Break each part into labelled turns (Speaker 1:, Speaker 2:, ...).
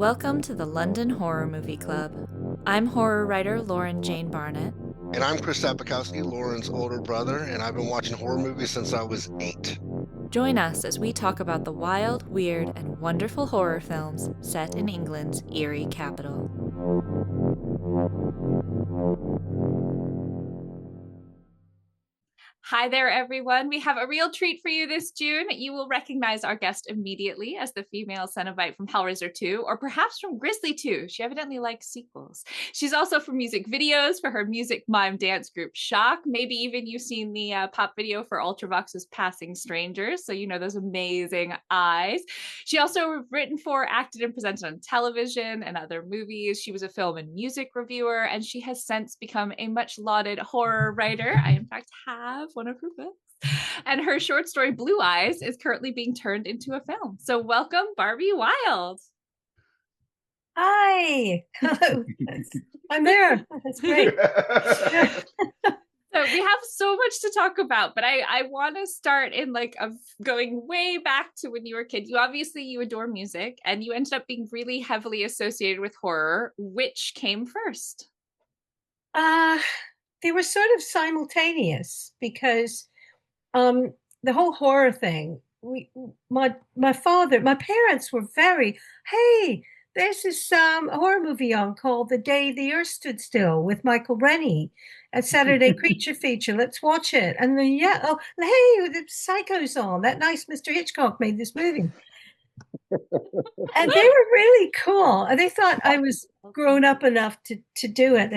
Speaker 1: Welcome to the London Horror Movie Club. I'm horror writer Lauren Jane Barnett.
Speaker 2: And I'm Chris Sapikowski, Lauren's older brother, and I've been watching horror movies since I was 8.
Speaker 1: Join us as we talk about the wild, weird, and wonderful horror films set in England's eerie capital.
Speaker 3: Hi there, everyone. We have a real treat for you this June. You will recognize our guest immediately as the female cenobite from Hellraiser II, or perhaps from Grizzly II. She evidently likes sequels. She's also for music videos for her music mime dance group Shock. Maybe even you've seen the pop video for UltraVox's Passing Strangers, so you know those amazing eyes. She also written for, acted, and presented on television and other movies. She was a film and music reviewer, and she has since become a much lauded horror writer. I, in fact, have one of her books. And her short story, Blue Eyes, is currently being turned into a film. So welcome, Barbie Wilde.
Speaker 4: Hi. Hello. I'm there. That's great.
Speaker 3: So we have so much to talk about, but I want to start in going way back to when you were a kid. You adore music, and you ended up being really heavily associated with horror. Which came first?
Speaker 4: They were sort of simultaneous because the whole horror thing, my parents were very, hey, there's this horror movie on called The Day the Earth Stood Still with Michael Rennie, a Saturday creature feature. Let's watch it. And then, hey, the Psycho's on. That nice Mr. Hitchcock made this movie. And they were really cool. And they thought I was grown up enough to do it.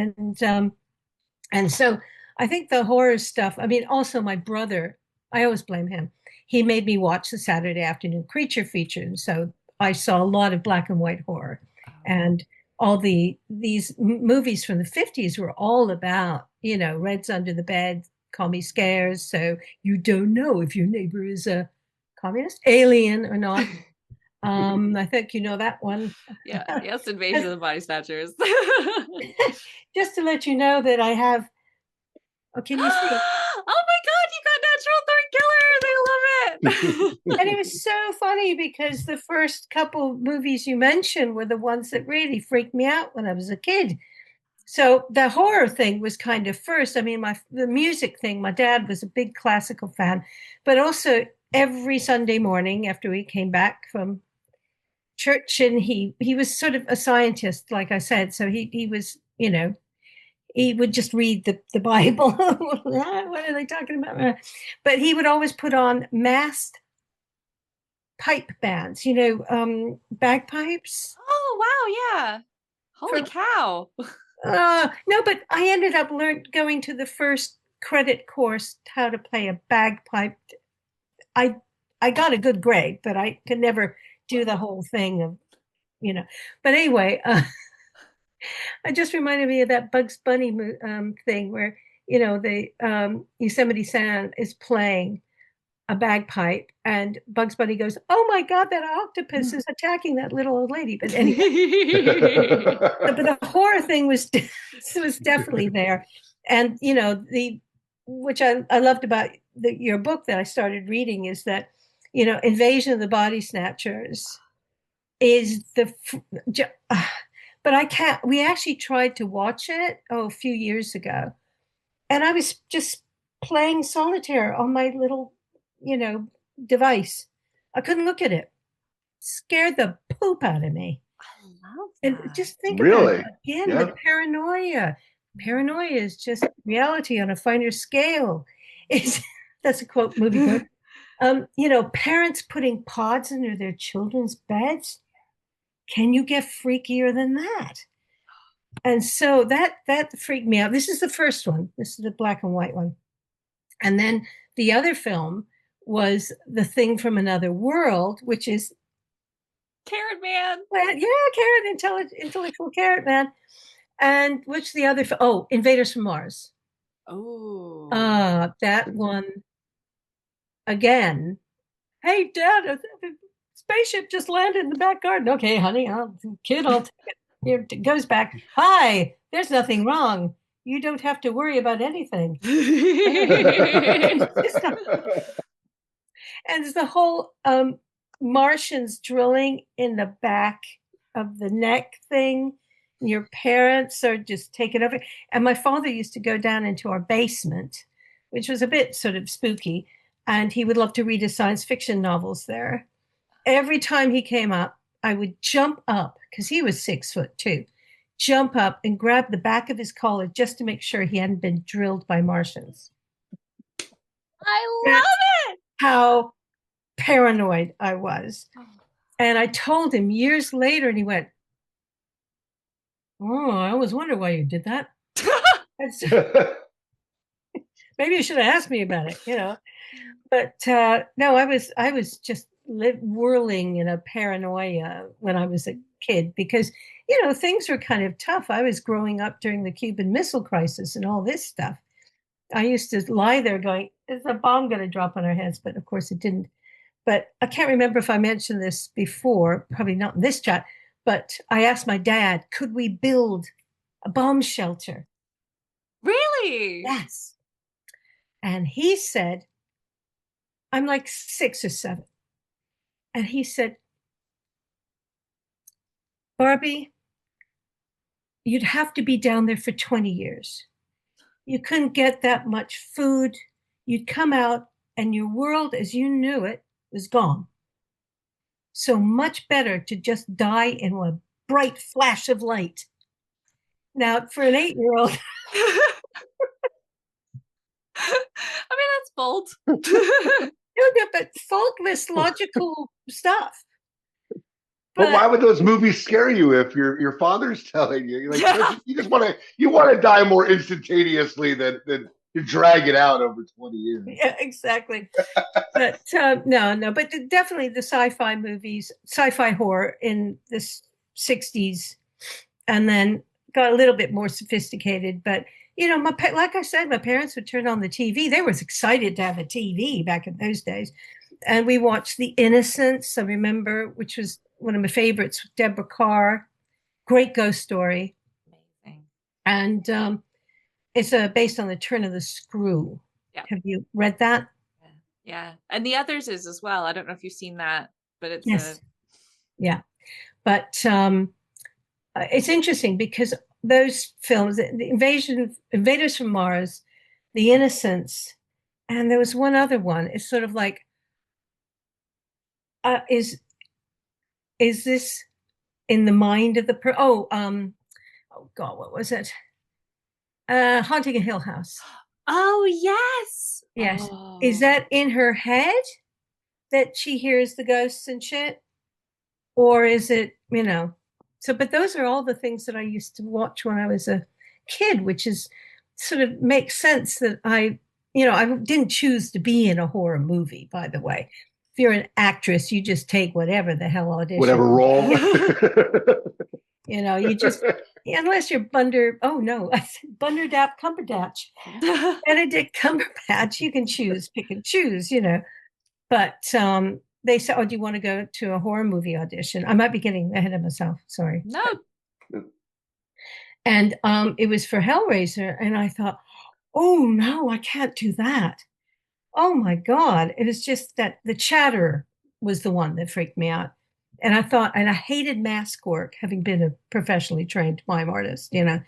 Speaker 4: And so I think the horror stuff, I mean, also my brother, I always blame him. He made me watch the Saturday afternoon creature feature. And so I saw a lot of black and white horror. And all these movies from the 50s were all about, Red's Under the Bed, Call Me Scares. So you don't know if your neighbor is a communist, alien or not. I think you know that one.
Speaker 3: Yeah, yes, Invasion of the Body Snatchers.
Speaker 4: Just to let you know that I have. Oh, can you see?
Speaker 3: Oh my God, you got Natural Thorn Killer. They love it.
Speaker 4: And it was so funny because the first couple movies you mentioned were the ones that really freaked me out when I was a kid. So the horror thing was kind of first. I mean, the music thing, my dad was a big classical fan, but also every Sunday morning after we came back from church, and he was sort of a scientist, like I said. So he was, he would just read the Bible. What are they talking about? But he would always put on masked pipe bands, bagpipes.
Speaker 3: Oh, wow. Yeah. Holy cow.
Speaker 4: No, but I ended up going to the first credit course how to play a bagpipe. I got a good grade, but I could never do the whole thing of, But anyway, it just reminded me of that Bugs Bunny thing where, the Yosemite Sam is playing a bagpipe and Bugs Bunny goes, oh my God, that octopus is attacking that little old lady. But anyway, but the horror thing was definitely there. And, which I loved about your book that I started reading is that, Invasion of the Body Snatchers is but I can't, we actually tried to watch it, a few years ago. And I was just playing solitaire on my little, device. I couldn't look at it. Scared the poop out of me.
Speaker 3: I love
Speaker 4: that. And just think about it again, the paranoia. Paranoia is just reality on a finer scale. That's a quote, movie quote. Parents putting pods under their children's beds. Can you get freakier than that? And so that freaked me out. This is the first one. This is the black and white one. And then the other film was The Thing from Another World, which is
Speaker 3: Carrot Man.
Speaker 4: Well, yeah, intellectual Carrot Man. And which the other Invaders from Mars.
Speaker 3: Oh.
Speaker 4: That one again. Hey, Dad, spaceship just landed in the back garden. Okay, honey, I'll take it. Here it goes back. Hi, there's nothing wrong. You don't have to worry about anything. And there's the whole Martians drilling in the back of the neck thing. And your parents are just taking over. And my father used to go down into our basement, which was a bit sort of spooky. And he would love to read his science fiction novels there. Every time he came up, I would jump up because he was 6 foot too, jump up and grab the back of his collar just to make sure he hadn't been drilled by Martians.
Speaker 3: I
Speaker 4: That's
Speaker 3: love it.
Speaker 4: how paranoid I was. And I told him years later, and he went, "Oh, I always wondered why you did that." Maybe you should have asked me about it, you know. But no, I was just whirling in a paranoia when I was a kid because, you know, things were kind of tough. I was growing up during the Cuban Missile Crisis and all this stuff. I used to lie there going, "Is a bomb going to drop on our heads?" But of course it didn't. But I can't remember if I mentioned this before, probably not in this chat, but I asked my dad, could we build a bomb shelter?
Speaker 3: Really?
Speaker 4: Yes. And he said, I'm like 6 or 7. And he said, "Barbie, you'd have to be down there for 20 years. You couldn't get that much food. You'd come out and your world as you knew it was gone. So much better to just die in a bright flash of light." Now, for an 8-year-old,
Speaker 3: I mean, that's bold.
Speaker 4: but faultless, logical stuff.
Speaker 5: But why would those movies scare you if your father's telling you? You're like, you just want to die more instantaneously than to drag it out over 20 years.
Speaker 4: Yeah, exactly. But no, but definitely the sci-fi movies, sci-fi horror in the 60s, and then got a little bit more sophisticated. But you know, like I said, my parents would turn on the TV. They were excited to have a TV back in those days, and we watched The Innocents. I remember, which was one of my favorites, Deborah Carr, great ghost story.
Speaker 3: Amazing.
Speaker 4: And it's based on The Turn of the Screw.
Speaker 3: Yeah.
Speaker 4: Have you read that?
Speaker 3: Yeah. And The Others is as well. I don't know if you've seen that, but it's
Speaker 4: yes. Yeah. But it's interesting because those films, the Invaders from Mars, The Innocents, and there was one other one. It's sort of like, is this in the mind of the oh God, what was it? Haunting a Hill House.
Speaker 3: Oh, yes.
Speaker 4: Yes.
Speaker 3: Oh.
Speaker 4: Is that in her head that she hears the ghosts and shit? Or is it, you know? So, but those are all the things that I used to watch when I was a kid, which is sort of makes sense that I didn't choose to be in a horror movie, by the way. If you're an actress, you just take whatever the hell audition.
Speaker 5: Whatever role.
Speaker 4: You know, you just, unless you're Bunder, oh no, I said Bunderdap Cumberbatch. Benedict Cumberbatch, you can pick and choose, you know. But they said, "Oh, do you want to go to a horror movie audition?" I might be getting ahead of myself, sorry.
Speaker 3: No.
Speaker 4: And it was for Hellraiser, and I thought, oh no, I can't do that. Oh my God. It was just that the chatter was the one that freaked me out. And I thought, and I hated mask work, having been a professionally trained mime artist, you know.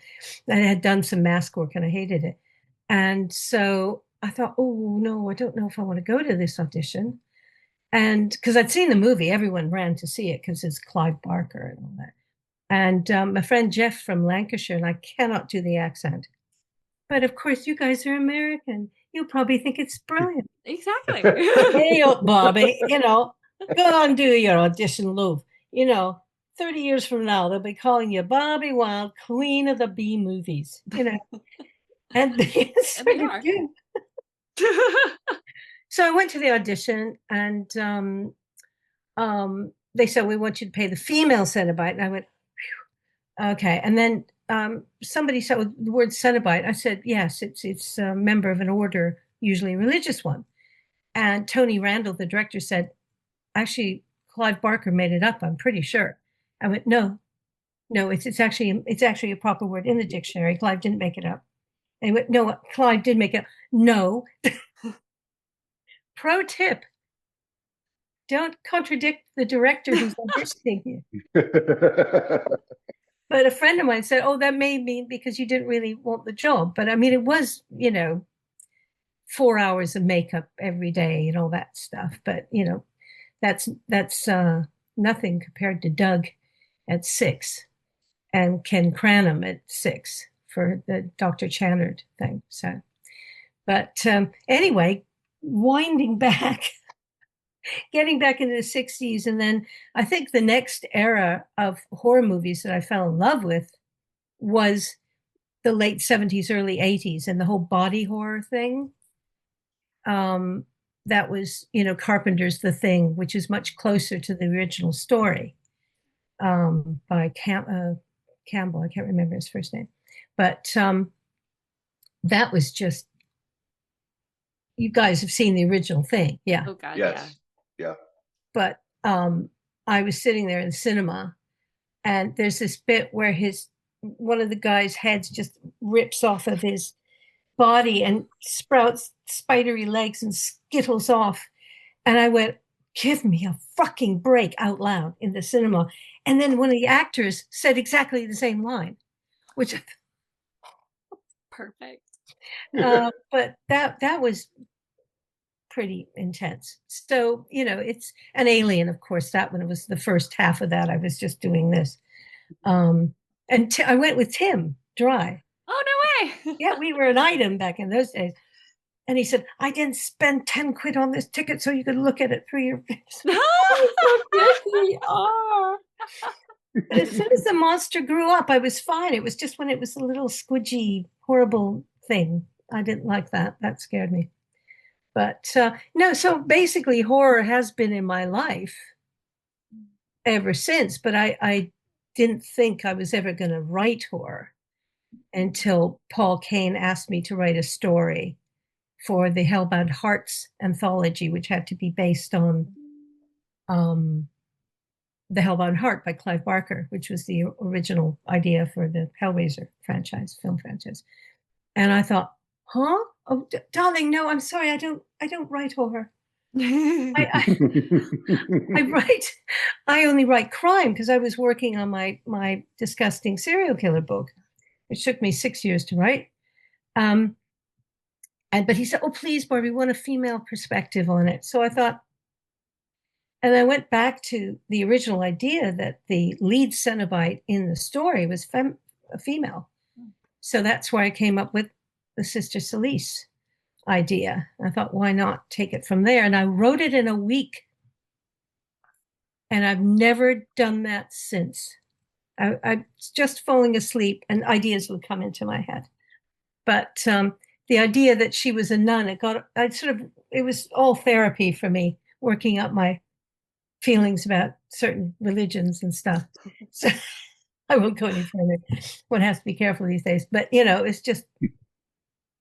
Speaker 4: I had done some mask work and I hated it. And so I thought, oh no, I don't know if I want to go to this audition. And because I'd seen the movie, everyone ran to see it because it's Clive Barker and all that. And my friend Jeff from Lancashire, and I cannot do the accent. But of course, you guys are American. You'll probably think it's brilliant.
Speaker 3: Exactly.
Speaker 4: Hey, Bobby, you know, go and do your audition, Lou. You know, 30 years from now, they'll be calling you Barbie Wilde, Queen of the B movies, you know. And they sort of do. So I went to the audition, and they said, "We want you to pay the female cenobite." And I went, okay. And then somebody said the word cenobite. I said, yes, it's a member of an order, usually a religious one. And Tony Randall, the director, said, actually, Clive Barker made it up, I'm pretty sure. I went, no, it's actually a proper word in the dictionary. Clive didn't make it up. And he went, no, Clive did make it up. No. Pro tip, don't contradict the director who's auditioning you. But a friend of mine said, oh, that may be because you didn't really want the job. But I mean, it was, 4 hours of makeup every day and all that stuff. But, that's nothing compared to Doug at 6 and Ken Cranham at 6 for the Dr. Channard thing. So, but anyway, winding back, getting back into the 60s. And then I think the next era of horror movies that I fell in love with was the late 70s, early 80s, and the whole body horror thing. That was, Carpenter's The Thing, which is much closer to the original story by Campbell. I can't remember his first name. But that was just, you guys have seen the original Thing. Yeah.
Speaker 3: Oh, God,
Speaker 5: Yes. Yeah.
Speaker 4: But I was sitting there in the cinema, and there's this bit where one of the guy's heads just rips off of his body and sprouts spidery legs and skittles off. And I went, give me a fucking break, out loud in the cinema. And then one of the actors said exactly the same line, which
Speaker 3: Perfect.
Speaker 4: but that was pretty intense. So, it's an Alien, of course. That one was the first half of that. I was just doing this. And I went with Tim Dry.
Speaker 3: Oh, no way.
Speaker 4: Yeah, we were an item back in those days. And he said, I didn't spend 10 quid on this ticket so you could look at it through your face. But as soon as the monster grew up, I was fine. It was just when it was a little squidgy, horrible thing. I didn't like that. That scared me. But no, so basically horror has been in my life ever since. But I didn't think I was ever going to write horror until Paul Kane asked me to write a story for the Hellbound Hearts anthology, which had to be based on The Hellbound Heart by Clive Barker, which was the original idea for the Hellraiser film franchise. And I thought, huh? Oh, darling, no, I'm sorry. I don't write horror. I only write crime because I was working on my disgusting serial killer book, which took me 6 years to write. But he said, oh, please, Barbie, we want a female perspective on it. So I thought, and I went back to the original idea that the lead cenobite in the story was a female. So that's why I came up with the Sister Celise idea. I thought, why not take it from there? And I wrote it in a week. And I've never done that since. I was just falling asleep and ideas would come into my head. But the idea that she was a nun, it was all therapy for me, working up my feelings about certain religions and stuff. So I won't go any further. One has to be careful these days. But, it's just,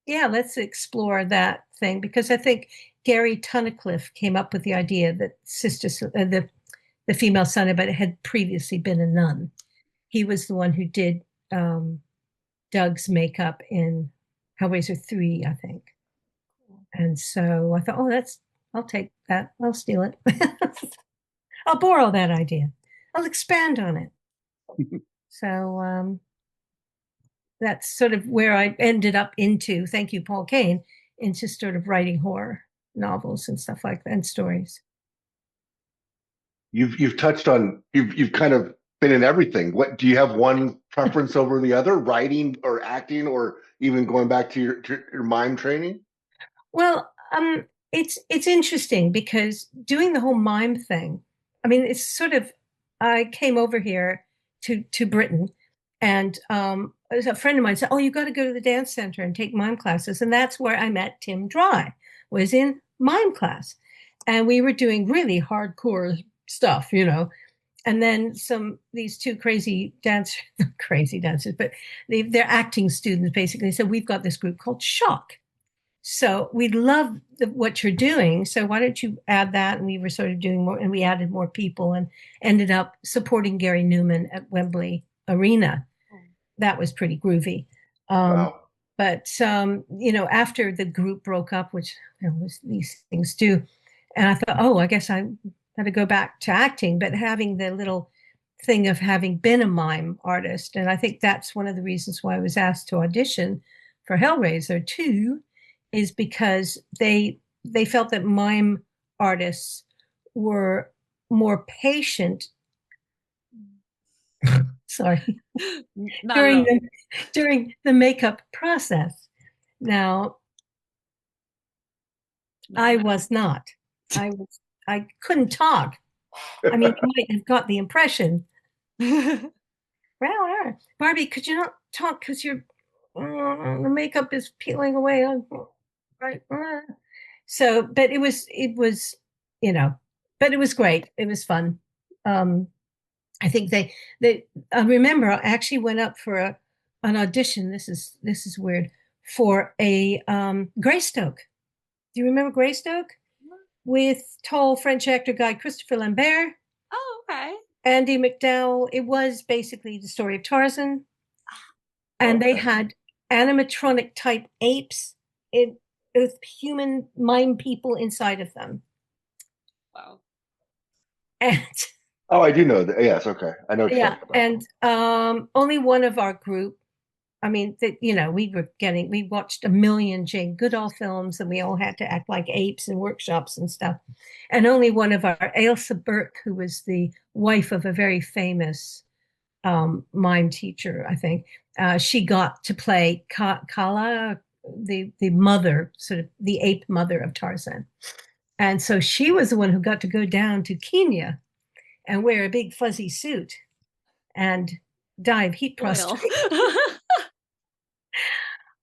Speaker 4: yeah, let's explore that thing. Because I think Gary Tunnicliffe came up with the idea that the female cenobite had previously been a nun. He was the one who did Doug's makeup in Hellraiser III, I think. And so I thought, I'll take that. I'll steal it. I'll borrow that idea. I'll expand on it. So that's sort of where I ended up into, thank you, Paul Kane, into sort of writing horror novels and stuff like that, and stories.
Speaker 5: You've touched on, you've kind of been in everything. What do you have one preference over the other, writing or acting, or even going back to your mime training?
Speaker 4: Well, it's interesting because doing the whole mime thing, I mean, it's sort of, I came over here to Britain, and a friend of mine said, oh, you got to go to the dance center and take mime classes. And that's where I met Tim Dry, was in mime class. And we were doing really hardcore stuff, And then these two crazy dancers, but they're acting students basically said, we've got this group called Shock. So we love what you're doing. So why don't you add that? And we were sort of doing more, and we added more people and ended up supporting Gary Newman at Wembley Arena. That was pretty groovy.
Speaker 5: Wow.
Speaker 4: But, after the group broke up, which these things do, and I thought, oh, I guess I had to go back to acting, but having the little thing of having been a mime artist. And I think that's one of the reasons why I was asked to audition for Hellraiser II, is because they felt that mime artists were more patient. Sorry. during the makeup process. Now, I was not. I couldn't talk. I mean, you might have got the impression. Barbie, could you not talk because the makeup is peeling away on right? So, but it was, but it was great. It was fun. I think I remember I actually went up for an audition. This is weird, for a Greystoke. Do you remember Greystoke? With tall French actor guy Christopher Lambert.
Speaker 3: Oh, okay.
Speaker 4: Andy McDowell. It was basically the story of Tarzan. And they had animatronic type apes with human mime people inside of them.
Speaker 3: Wow.
Speaker 4: And
Speaker 5: I do know that. Yes, okay. I know what you're talking about.
Speaker 4: And only one of our group, I mean, we watched a million Jane Goodall films, and we all had to act like apes in workshops and stuff. And only one of our, Ailsa Burke, who was the wife of a very famous mime teacher, I think, she got to play Kala, the mother, sort of the ape mother of Tarzan. And so she was the one who got to go down to Kenya and wear a big fuzzy suit and dive heat prostrate.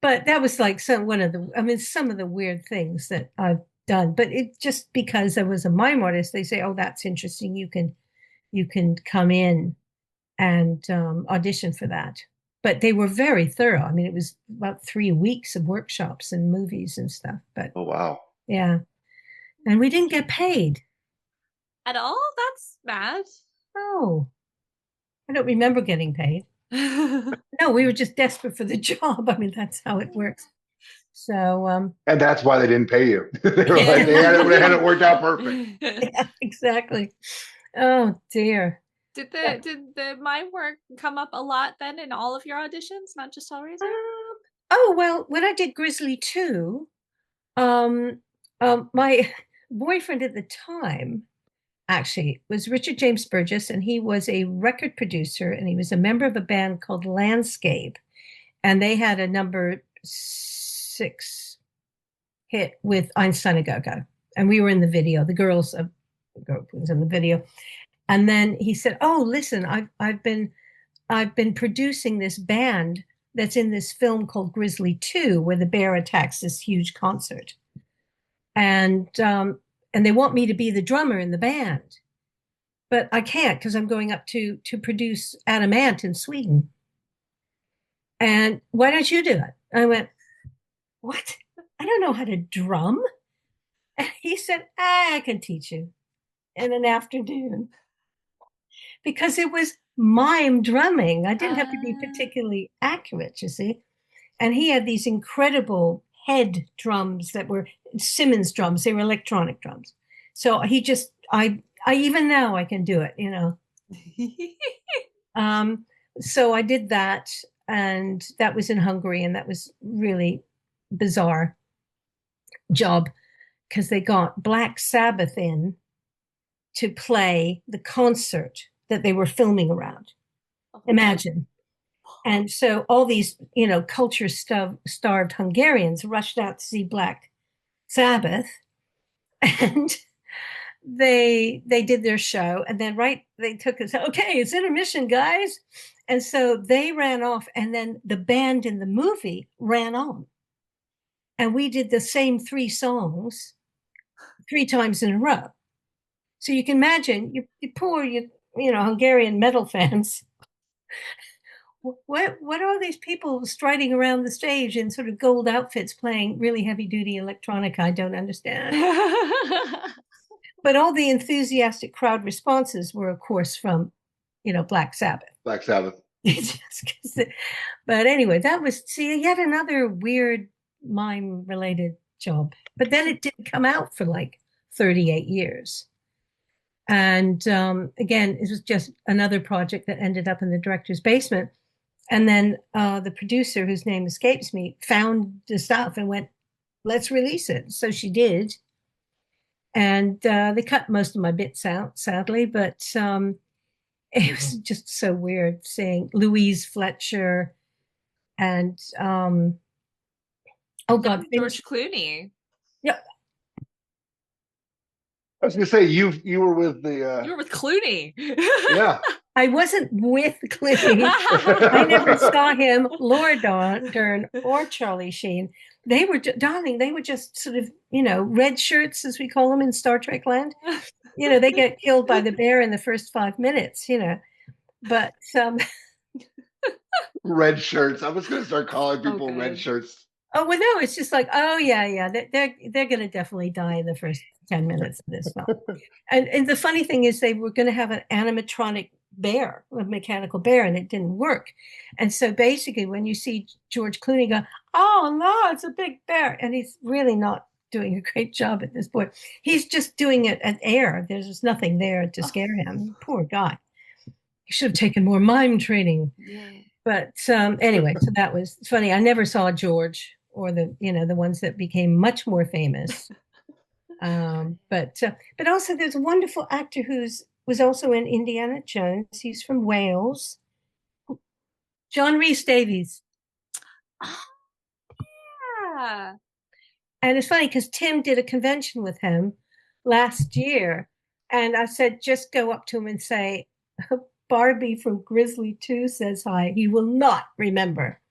Speaker 4: But that was like some of the weird things that I've done. But it just because I was a mime artist, they say, "Oh, that's interesting. You can come in and audition for that." But they were very thorough. I mean, it was about 3 weeks of workshops and movies and stuff. But
Speaker 5: oh wow,
Speaker 4: yeah, and we didn't get paid
Speaker 3: at all. That's bad.
Speaker 4: Oh, I don't remember getting paid. No, we were just desperate for the job. I mean, that's how it works. So,
Speaker 5: and that's why they didn't pay you. They were like, they had it worked out perfect.
Speaker 4: Yeah, exactly. Oh dear.
Speaker 3: Did the mime work come up a lot then in all of your auditions, not just Hellraiser?
Speaker 4: Oh well, when I did Grizzly II, my boyfriend at the time actually was Richard James Burgess, and he was a record producer, and he was a member of a band called Landscape, and they had a number 6 hit with Einstein a Go-Go, and we were in the video. The girls was in the video, and then he said, "Oh, listen, I've been producing this band that's in this film called Grizzly II, where the bear attacks this huge concert, and they want me to be the drummer in the band, but I can't because I'm going up to produce Adam Ant in Sweden. And why don't you do it?" I went, "What? I don't know how to drum." And he said, "I can teach you in an afternoon," because it was mime drumming. I didn't have to be particularly accurate, you see. And he had these incredible head drums that were Simmons drums. They were electronic drums. So he just, I even now I can do it, you know. So I did that, and that was in Hungary, and that was really bizarre job because they got Black Sabbath in to play the concert that they were filming around. Imagine. And so all these, you know, culture-starved Hungarians rushed out to see Black Sabbath, and they did their show, and then they took us, "Okay, it's intermission, guys." And so they ran off, and then the band in the movie ran on. And we did the same 3 songs 3 times in a row. So you can imagine, you poor Hungarian metal fans. What are all these people striding around the stage in sort of gold outfits playing really heavy duty electronica? I don't understand. But all the enthusiastic crowd responses were, of course, from, Black Sabbath.
Speaker 5: Black Sabbath.
Speaker 4: But anyway, that was, yet another weird mime related job. But then it didn't come out for like 38 years. And again, it was just another project that ended up in the director's basement. And then the producer, whose name escapes me, found the stuff and went, let's release it. So she did. And they cut most of my bits out, sadly, but it was just so weird seeing Louise Fletcher and oh God,
Speaker 3: George Clooney.
Speaker 4: Yeah,
Speaker 5: I was gonna say you were with the
Speaker 3: You were with Clooney.
Speaker 5: yeah.
Speaker 4: I wasn't with Clooney. I never saw him, Laura Dern, or Charlie Sheen. They were, darling, they were just sort of, red shirts, as we call them in Star Trek land. They get killed by the bear in the first 5 minutes, But
Speaker 5: Red shirts. I was gonna start calling people red shirts.
Speaker 4: Oh, well, no, it's just like, oh yeah, they're going to definitely die in the first 10 minutes of this film. And the funny thing is, they were going to have an animatronic bear, a mechanical bear, and it didn't work. And so basically, when you see George Clooney go, oh no, it's a big bear, and he's really not doing a great job at this point. He's just doing it at air. There's nothing there to scare him. Poor guy. He should have taken more mime training.
Speaker 3: Yeah.
Speaker 4: But anyway, so that was funny. I never saw George or the ones that became much more famous. But also there's a wonderful actor was also in Indiana Jones. He's from Wales. John Rhys Davies.
Speaker 3: Yeah.
Speaker 4: And it's funny because Tim did a convention with him last year. And I said, just go up to him and say, Barbie from Grizzly II says hi. He will not remember.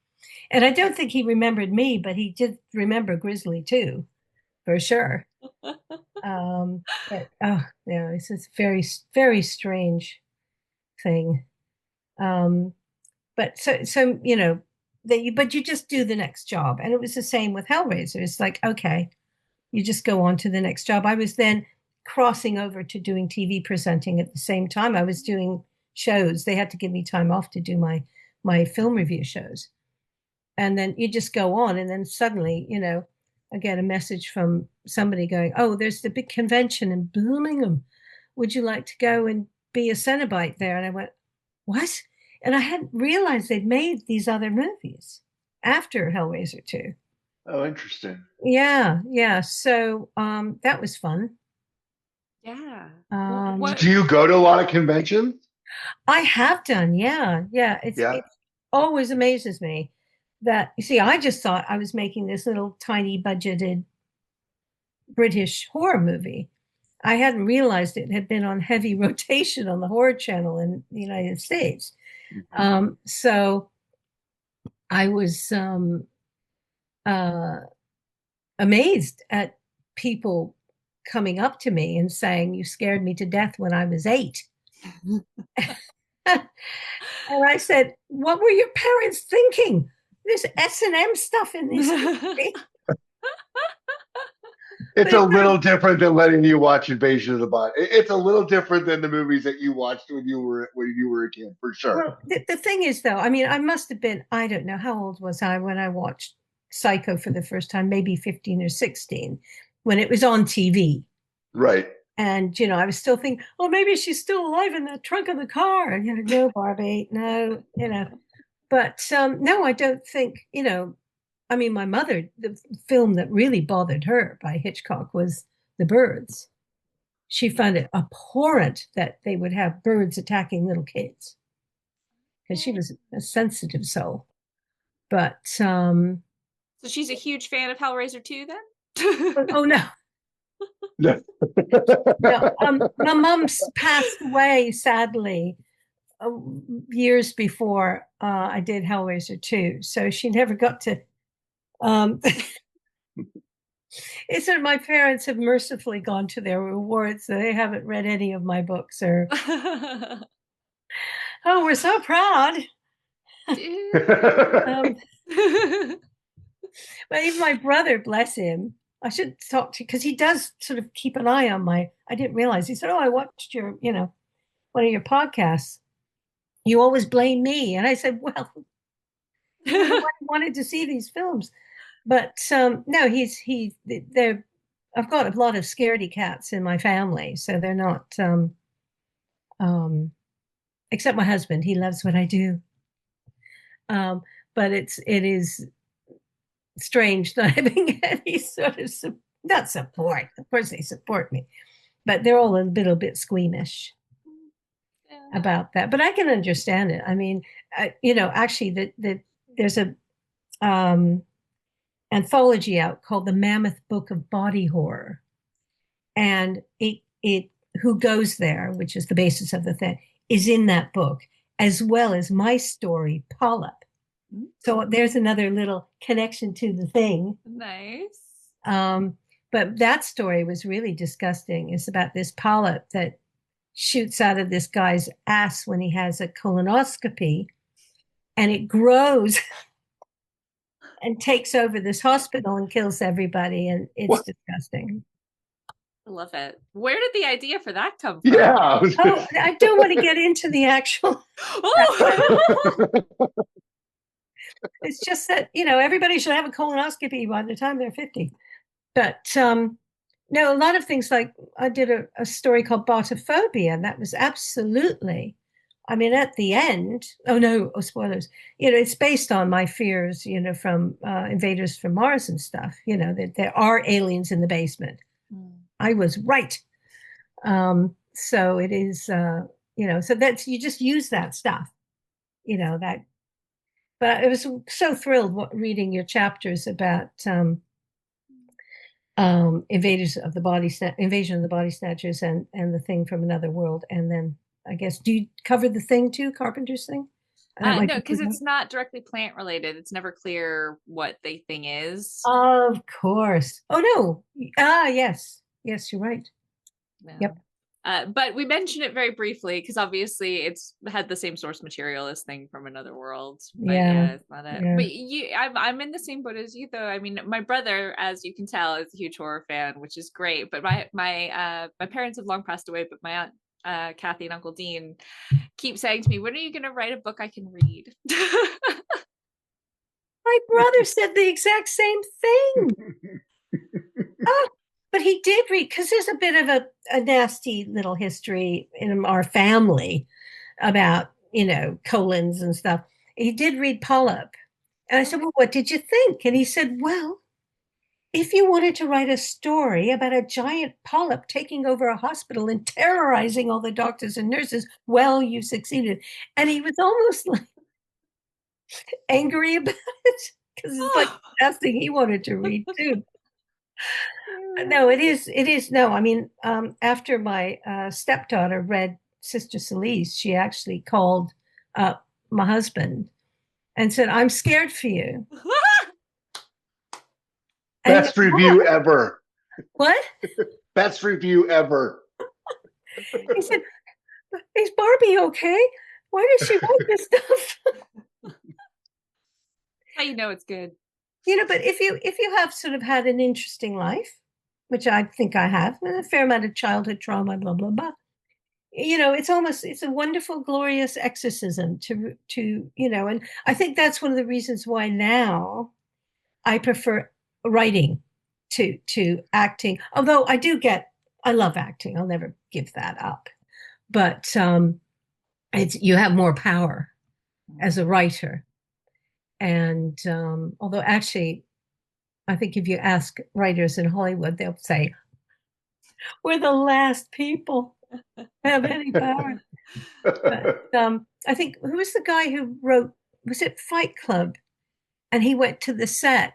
Speaker 4: And I don't think he remembered me, but he did remember Grizzly II, for sure. But it's a very, very strange thing. But so but you just do the next job, and it was the same with Hellraiser. It's like, okay, you just go on to the next job. I was then crossing over to doing TV presenting at the same time. I was doing shows. They had to give me time off to do my film review shows. And then you just go on, and then suddenly, I get a message from somebody going, oh, there's the big convention in Birmingham. Would you like to go and be a cenobite there? And I went, what? And I hadn't realized they'd made these other movies after Hellraiser II.
Speaker 5: Oh, interesting.
Speaker 4: Yeah. So that was fun.
Speaker 3: Yeah.
Speaker 5: Do you go to a lot of conventions?
Speaker 4: I have done, yeah. It always amazes me that, you see, I just thought I was making this little tiny budgeted British horror movie. I hadn't realized it had been on heavy rotation on the Horror Channel in the United States. Mm-hmm. So I was amazed at people coming up to me and saying, you scared me to death when I was 8. And I said, what were your parents thinking? There's S&M stuff in this movie.
Speaker 5: It's a little different than letting you watch Invasion of the Body. It's a little different than the movies that you watched when you were a kid, for sure.
Speaker 4: Well, the thing is, though, I mean, I must have been, I don't know, how old was I when I watched Psycho for the first time? Maybe 15 or 16, when it was on TV.
Speaker 5: Right.
Speaker 4: And, I was still thinking, oh, maybe she's still alive in the trunk of the car. And, no, Barbie, no, But no, I don't think, I mean, my mother, the film that really bothered her by Hitchcock was The Birds. She found it abhorrent that they would have birds attacking little kids, because she was a sensitive soul. But
Speaker 3: so she's a huge fan of Hellraiser 2 then?
Speaker 4: Oh no. No. My mom's passed away, sadly, years before I did Hellraiser 2. So she never got to. It's that my parents have mercifully gone to their rewards, so they haven't read any of my books. Or oh, we're so proud. But even my brother, bless him, I should talk to, because he does sort of keep an eye on I didn't realize. He said, oh, I watched your, one of your podcasts. You always blame me. And I said, well, I wanted to see these films. But no, I've got a lot of scaredy cats in my family. So they're not, except my husband. He loves what I do. But it is strange not having any sort of not support. Of course, they support me, but they're all a little bit squeamish about that. But I can understand it. I mean, actually, there's a anthology out called the Mammoth Book of Body Horror, and it Who Goes There, which is the basis of the thing, is in that book, as well as my story, Polyp. So there's another little connection to the thing.
Speaker 3: Nice.
Speaker 4: But that story was really disgusting. It's about this polyp that shoots out of this guy's ass when he has a colonoscopy, and it grows and takes over this hospital and kills everybody, and it's disgusting.
Speaker 3: I love it. Where did the idea for that come from?
Speaker 5: Yeah.
Speaker 4: I don't want to get into the actual. It's just that, everybody should have a colonoscopy by the time they're 50. But no, a lot of things, like I did a story called Botophobia, and that was absolutely, I mean, at the end, spoilers, it's based on my fears, from invaders from Mars and stuff, that there are aliens in the basement. I was right. So it is, so that's, you just use that stuff, that. But I was so thrilled reading your chapters about invasion of the body snatchers and the thing from another world. And then I guess, do you cover the thing too, Carpenter's thing?
Speaker 3: No, because it's not directly plant related. It's never clear what the thing is.
Speaker 4: Of course. Oh no. Yes, you're right.
Speaker 3: No.
Speaker 4: Yep.
Speaker 3: But we mentioned it very briefly because obviously it's had the same source material as Thing from Another World. But it's not it. Yeah. But I'm in the same boat as you, though. I mean, my brother, as you can tell, is a huge horror fan, which is great. But my parents have long passed away, but my aunt Kathy and Uncle Dean keep saying to me, "When are you going to write a book I can read?"
Speaker 4: My brother said the exact same thing. But he did read, because there's a bit of a nasty little history in our family about, colons and stuff. He did read Polyp. And I said, well, what did you think? And he said, well, if you wanted to write a story about a giant polyp taking over a hospital and terrorizing all the doctors and nurses, well, you succeeded. And he was almost like angry about it, because it's like the last thing he wanted to read too. No, it is. No, I mean, after my stepdaughter read Sister Celeste, she actually called up my husband and said, I'm scared for you.
Speaker 5: Best review ever.
Speaker 4: What?
Speaker 5: Best review ever.
Speaker 4: He said, is Barbie okay? Why does she write this stuff?
Speaker 3: How you know it's good.
Speaker 4: But if you have sort of had an interesting life, which I think I have, and a fair amount of childhood trauma, blah, blah, blah, it's a wonderful, glorious exorcism to and I think that's one of the reasons why now I prefer writing to acting. Although I love acting. I'll never give that up. But you have more power as a writer. And although actually, I think if you ask writers in Hollywood, they'll say, we're the last people who have any power. But I think, who was the guy who wrote, was it Fight Club? And he went to the set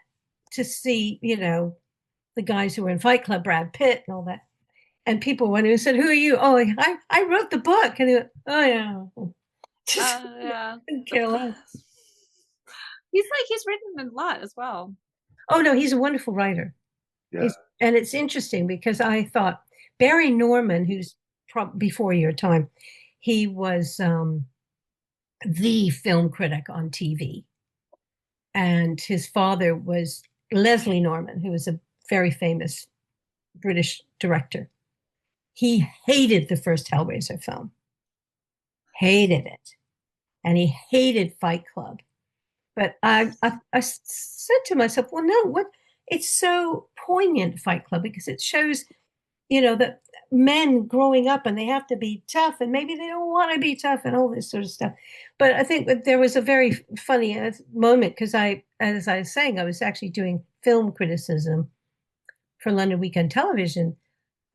Speaker 4: to see, the guys who were in Fight Club, Brad Pitt and all that. And people went and said, who are you? Oh, I wrote the book. And he went, oh, yeah.
Speaker 3: Yeah.
Speaker 4: Care less.
Speaker 3: He's written a lot as well.
Speaker 4: Oh, no, he's a wonderful writer.
Speaker 5: Yeah.
Speaker 4: And it's interesting because I thought Barry Norman, who's before your time, he was the film critic on TV. And his father was Leslie Norman, who was a very famous British director. He hated the first Hellraiser film. Hated it. And he hated Fight Club. But I said to myself, well, no, it's so poignant, Fight Club, because it shows, that men growing up and they have to be tough and maybe they don't want to be tough and all this sort of stuff. But I think that there was a very funny moment because as I was saying, I was actually doing film criticism for London Weekend Television.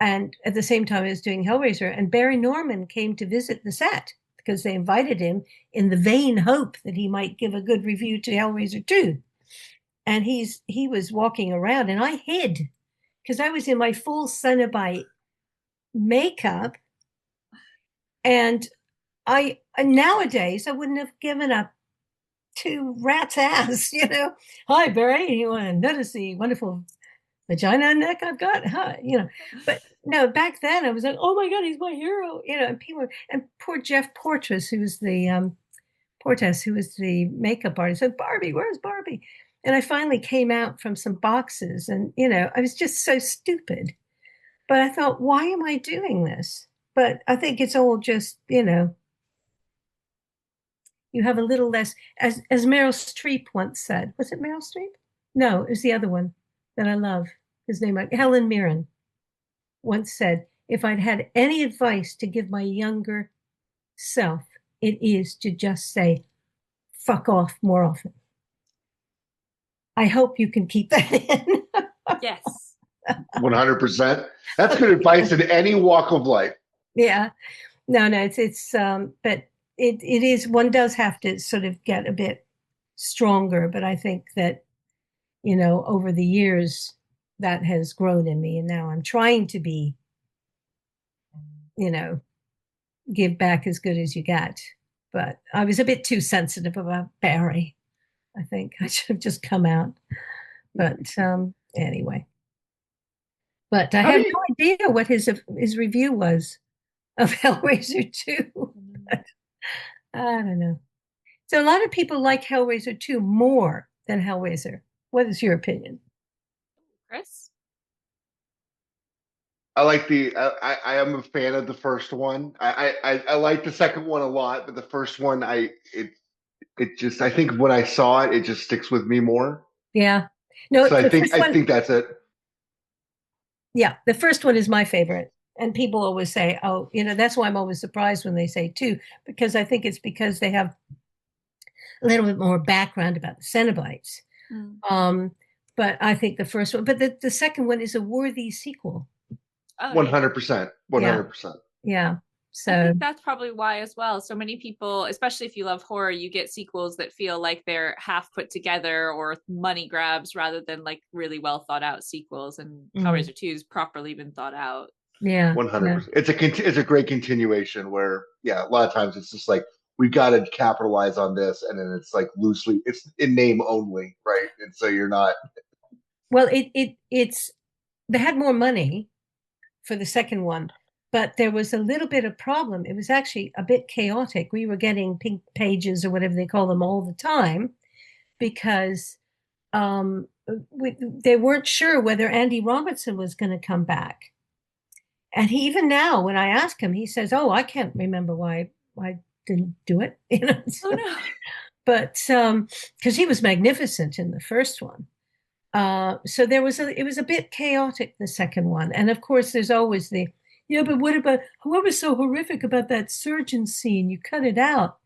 Speaker 4: And at the same time, I was doing Hellraiser. And Barry Norman came to visit the set because they invited him in the vain hope that he might give a good review to Hellraiser 2. And he was walking around and I hid because I was in my full cenobite makeup. And nowadays I wouldn't have given up to rat's ass, Hi, Barry, you want to notice the wonderful vagina and neck I've got? Huh? But no, back then I was like, oh my God, he's my hero, and people, and poor Jeff Portes, who was the makeup artist, said, Barbie, where's Barbie? And I finally came out from some boxes and, I was just so stupid. But I thought, why am I doing this? But I think it's all just, you have a little less, as Meryl Streep once said. Was it Meryl Streep? No, it was the other one that I love. His name, Helen Mirren, once said, if I'd had any advice to give my younger self, it is to just say, fuck off more often. I hope you can keep that in.
Speaker 3: Yes.
Speaker 5: 100%. That's good advice in any walk of life.
Speaker 4: Yeah. No, it's but it is, one does have to sort of get a bit stronger, but I think that, over the years that has grown in me and now I'm trying to be, give back as good as you get. But I was a bit too sensitive about Barry. I think I should have just come out. But anyway. But I have no idea what his review was of Hellraiser 2. I don't know. So a lot of people like Hellraiser 2 more than Hellraiser. What is your opinion?
Speaker 3: Chris?
Speaker 5: I like I am a fan of the first one. I like the second one a lot, but the first one, it just, I think when I saw it, it just sticks with me more.
Speaker 4: Yeah. No,
Speaker 5: so I think that's it.
Speaker 4: Yeah, the first one is my favorite. And people always say, oh, that's why I'm always surprised when they say 2, because I think it's because they have a little bit more background about the Cenobites. But I think the first one, but the second one is a worthy sequel.
Speaker 5: 100%. 100%.
Speaker 4: Yeah. So
Speaker 3: I think that's probably why as well. So many people, especially if you love horror, you get sequels that feel like they're half put together or money grabs rather than like really well thought out sequels. And Hellraiser 2 has properly been thought out.
Speaker 4: Yeah.
Speaker 5: 100%. Yeah. It's a great continuation where, a lot of times it's just like, we've got to capitalize on this. And then it's like loosely, it's in name only. Right. And so you're not.
Speaker 4: Well, it's, they had more money for the second one. But there was a little bit of problem. It was actually a bit chaotic. We were getting pink pages or whatever they call them all the time because they weren't sure whether Andy Robertson was going to come back. And even now, when I ask him, he says, oh, I can't remember why I didn't do it.
Speaker 3: Oh, no.
Speaker 4: But because he was magnificent in the first one. So it was a bit chaotic, the second one. And of course, there's always but what was so horrific about that surgeon scene? You cut it out.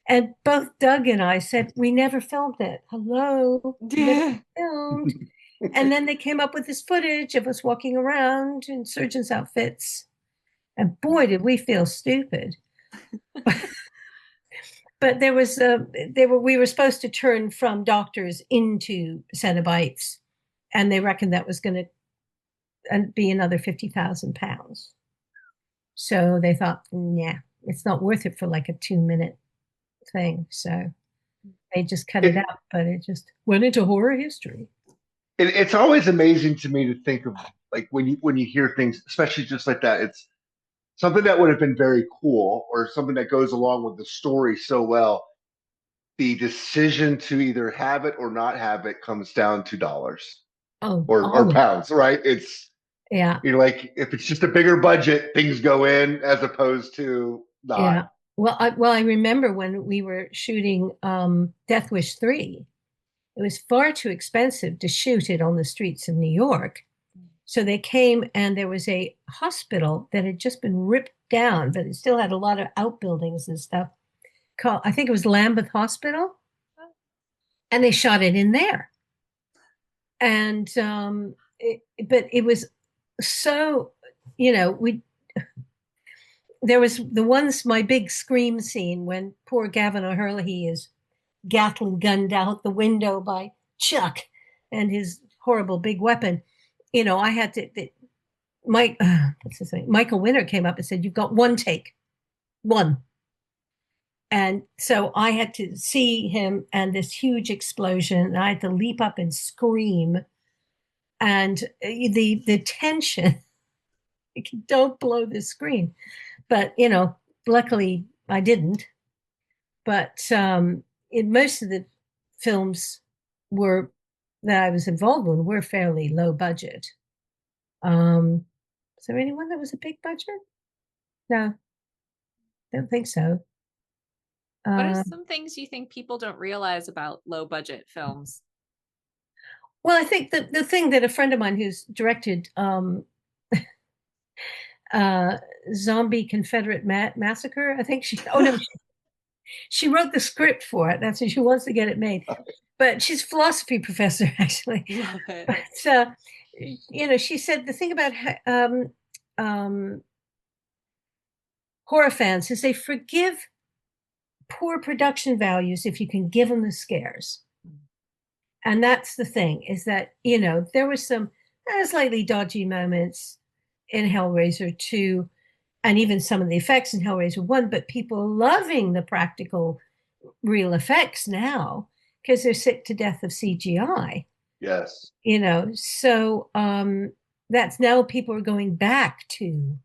Speaker 4: And both Doug and I said, we never filmed it. Hello? Never filmed. And then they came up with this footage of us walking around in surgeon's outfits. And boy, did we feel stupid. But we were supposed to turn from doctors into Cenobites. And they reckoned that was going to be another 50,000 pounds. So they thought, yeah, it's not worth it for like a 2-minute thing. So they just cut it out, but it just went into horror history.
Speaker 5: It's always amazing to me to think of like when you hear things, especially just like that, it's something that would have been very cool or something that goes along with the story so well. The decision to either have it or not have it comes down to dollars or pounds, right? You're like, if it's just a bigger budget, things go in as opposed to not.
Speaker 4: Yeah. Well, I remember when we were shooting Death Wish 3, it was far too expensive to shoot it on the streets of New York. So they came, and there was a hospital that had just been ripped down, but it still had a lot of outbuildings and stuff. Called, I think it was Lambeth Hospital, and they shot it in there. And but it was so, we there was the ones, my big scream scene when poor Gavin O'Hurley is Gatling gunned out the window by Chuck and his horrible big weapon. I had to. What's his name? Michael Winner came up and said, "You've got one take, one." And so I had to see him and this huge explosion. And I had to leap up and scream, and the tension. Don't blow the screen, but luckily I didn't. But in most of the films were that I was involved in were fairly low budget. Is there anyone that was a big budget? No, don't think so.
Speaker 3: What are some things you think people don't realize about low budget films?
Speaker 4: Well, I think that the thing that a friend of mine who's directed Zombie Confederate Massacre, I think she wrote the script for it. That's why she wants to get it made. But she's a philosophy professor, actually.
Speaker 3: Love it.
Speaker 4: But, she said the thing about horror fans is they forgive poor production values if you can give them the scares. And that's the thing, is that, there was some slightly dodgy moments in Hellraiser 2, and even some of the effects in Hellraiser 1, but people are loving the practical real effects now because they're sick to death of CGI.
Speaker 5: Yes.
Speaker 4: So that's now people are going back to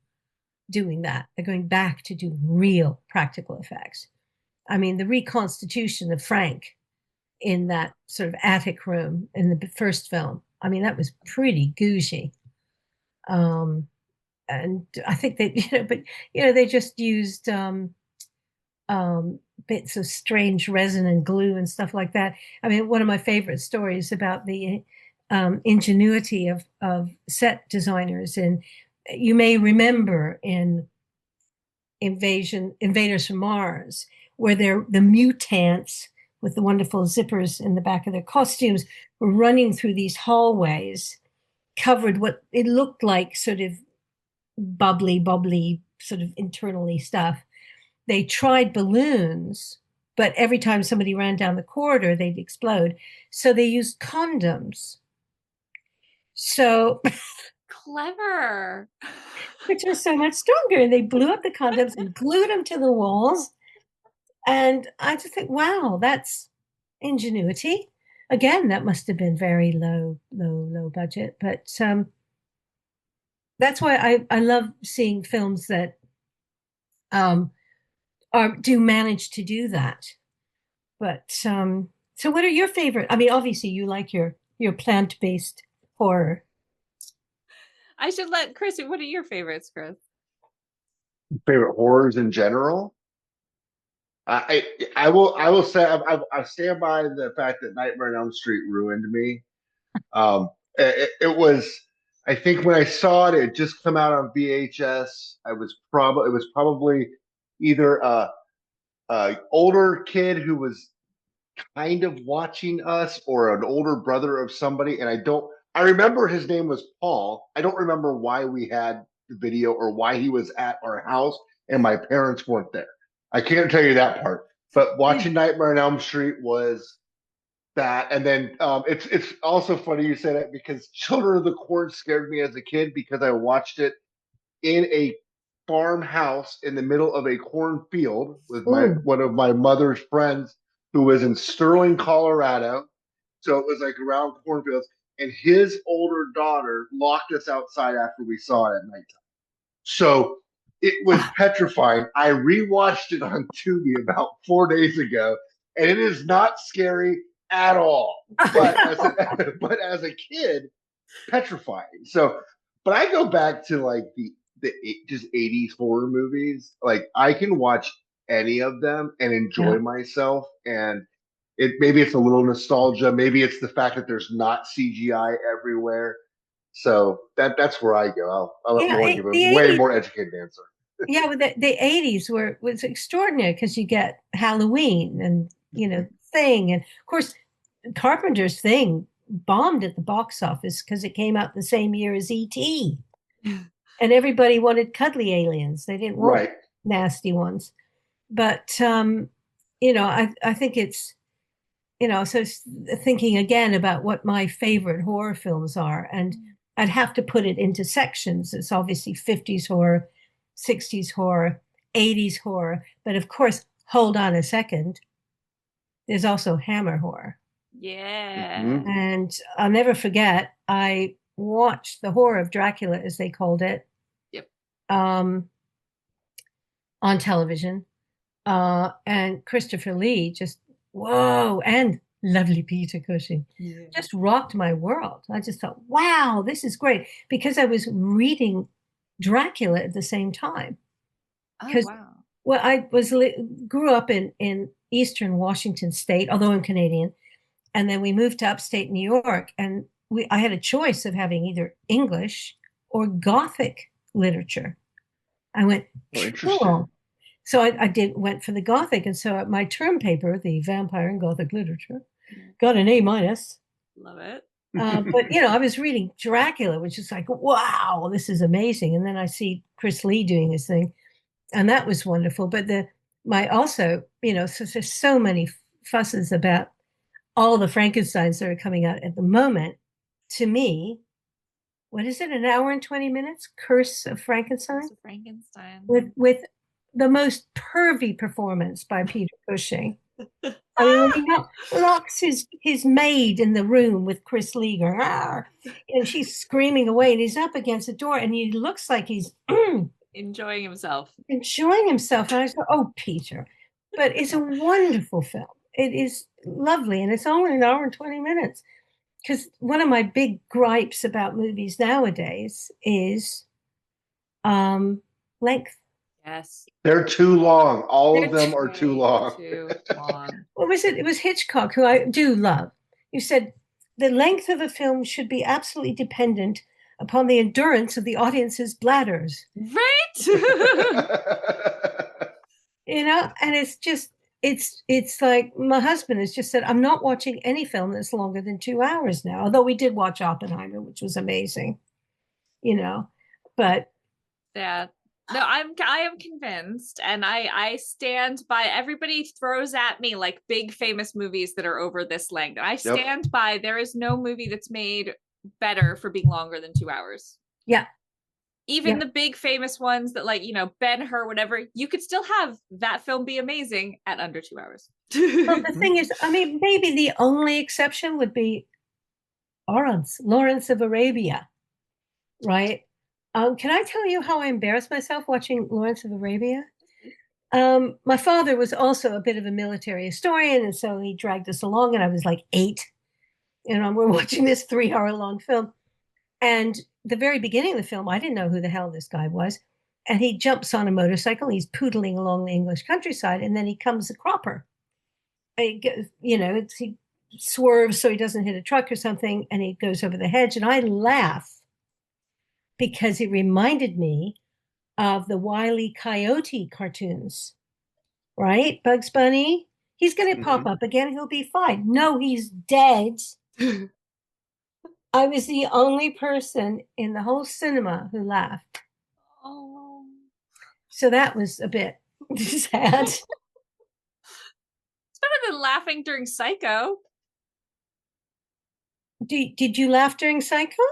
Speaker 4: doing that. They're going back to do real practical effects. I mean, the reconstitution of Frank in that sort of attic room in the first film, I mean, that was pretty gooshy. And I think they just used bits of strange resin and glue and stuff like that. I mean, one of my favorite stories about the ingenuity of set designers, and you may remember in Invaders from Mars, where the mutants with the wonderful zippers in the back of their costumes were running through these hallways, covered what it looked like sort of bubbly, sort of internally stuff. They tried balloons, but every time somebody ran down the corridor, they'd explode. So they used condoms. So
Speaker 3: clever.
Speaker 4: Which was so much stronger. And they blew up the condoms and glued them to the walls. And I just think, wow, that's ingenuity. Again, that must have been very low budget. But that's why I love seeing films that do manage to do that. But so what are your favorite? I mean, obviously you like your plant-based horror.
Speaker 3: I should let Chris. What are your favorites, Chris?
Speaker 5: Favorite horrors in general? I will say I stand by the fact that Nightmare on Elm Street ruined me. It was, I think when I saw it, it just come out on VHS. It was probably either a older kid who was kind of watching us, or an older brother of somebody. And I remember his name was Paul. I don't remember why we had the video or why he was at our house and my parents weren't there. I can't tell you that part. But watching Nightmare on Elm Street was that. And then it's also funny you say that, because Children of the Corn scared me as a kid because I watched it in a farmhouse in the middle of a cornfield with one of my mother's friends who was in Sterling, Colorado. So it was like around cornfields. And his older daughter locked us outside after we saw it at nighttime. So it was petrifying. I rewatched it on Tubi about 4 days ago, and it is not scary at all. But as a kid, petrifying. So, but I go back to like the just 80s horror movies. Like I can watch any of them and enjoy myself. And maybe it's a little nostalgia. Maybe it's the fact that there's not CGI everywhere. So that's where I go. I'll let
Speaker 4: Yeah,
Speaker 5: Lauren give a
Speaker 4: the
Speaker 5: way
Speaker 4: 80s.
Speaker 5: more educated answer.
Speaker 4: Yeah, well, the 80s was extraordinary because you get Halloween and Thing, and of course Carpenter's Thing bombed at the box office because it came out the same year as E.T. and everybody wanted cuddly aliens. They didn't want
Speaker 5: Right.
Speaker 4: nasty ones. But I think it's so thinking again about what my favorite horror films are, and I'd have to put it into sections. It's obviously 50s horror, 60s horror, 80s horror, but of course, hold on a second. There's also Hammer horror.
Speaker 3: Yeah.
Speaker 5: Mhm.
Speaker 4: And I'll never forget, I watched the horror of Dracula, as they called it,
Speaker 3: Yep.
Speaker 4: on television. And Christopher Lee just, whoa, and lovely Peter Cushing just rocked my world. I just thought, wow, this is great, because I was reading Dracula at the same time.
Speaker 3: Oh, wow.
Speaker 4: Well, grew up in Eastern Washington State, although I'm Canadian, and then we moved to upstate New York, and I had a choice of having either English or Gothic literature. I went,
Speaker 5: Interesting.
Speaker 4: cool. So I went for the Gothic, and so my term paper, the Vampire and Gothic Literature, got an A-.
Speaker 3: Love it.
Speaker 4: But I was reading Dracula, which is like, wow, this is amazing. And then I see Chris Lee doing his thing, and that was wonderful. But so there's so many fusses about all the Frankensteins that are coming out at the moment. To me, what is it? An hour and 20 minutes? Curse of Frankenstein? With the most pervy performance by Peter Cushing. I mean, when he locks his maid in the room with Chris Lee going, "Arr!" and she's screaming away, and he's up against the door, and he looks like he's
Speaker 3: enjoying himself. And
Speaker 4: I said, oh, Peter. But it's a wonderful film. It is lovely, and it's only an hour and 20 minutes. Because one of my big gripes about movies nowadays is length.
Speaker 3: Yes.
Speaker 5: They're too long. All of them are too long.
Speaker 4: What was it? It was Hitchcock, who I do love. You said the length of a film should be absolutely dependent upon the endurance of the audience's bladders.
Speaker 3: Right?
Speaker 4: And it's just, it's like my husband has just said, I'm not watching any film that's longer than 2 hours now, although we did watch Oppenheimer, which was amazing, but.
Speaker 3: Yeah. No, I am convinced, and I stand by. Everybody throws at me like big famous movies that are over this length. I stand by. There is no movie that's made better for being longer than 2 hours.
Speaker 4: Yeah.
Speaker 3: Even the big famous ones that Ben-Hur, whatever, you could still have that film be amazing at under 2 hours.
Speaker 4: Well, the thing is, I mean, maybe the only exception would be Lawrence of Arabia, right? Can I tell you how I embarrassed myself watching Lawrence of Arabia? My father was also a bit of a military historian, and so he dragged us along, and I was like 8. We're watching this 3-hour-long film. And the very beginning of the film, I didn't know who the hell this guy was. And he jumps on a motorcycle, he's poodling along the English countryside, and then he comes a cropper. He swerves so he doesn't hit a truck or something, and he goes over the hedge, and I laugh because it reminded me of the Wile E. Coyote cartoons, right? Bugs Bunny, he's going to pop up again, he'll be fine. No, he's dead. I was the only person in the whole cinema who laughed.
Speaker 3: Oh.
Speaker 4: So that was a bit sad.
Speaker 3: It's better than laughing during Psycho.
Speaker 4: Did you laugh during Psycho?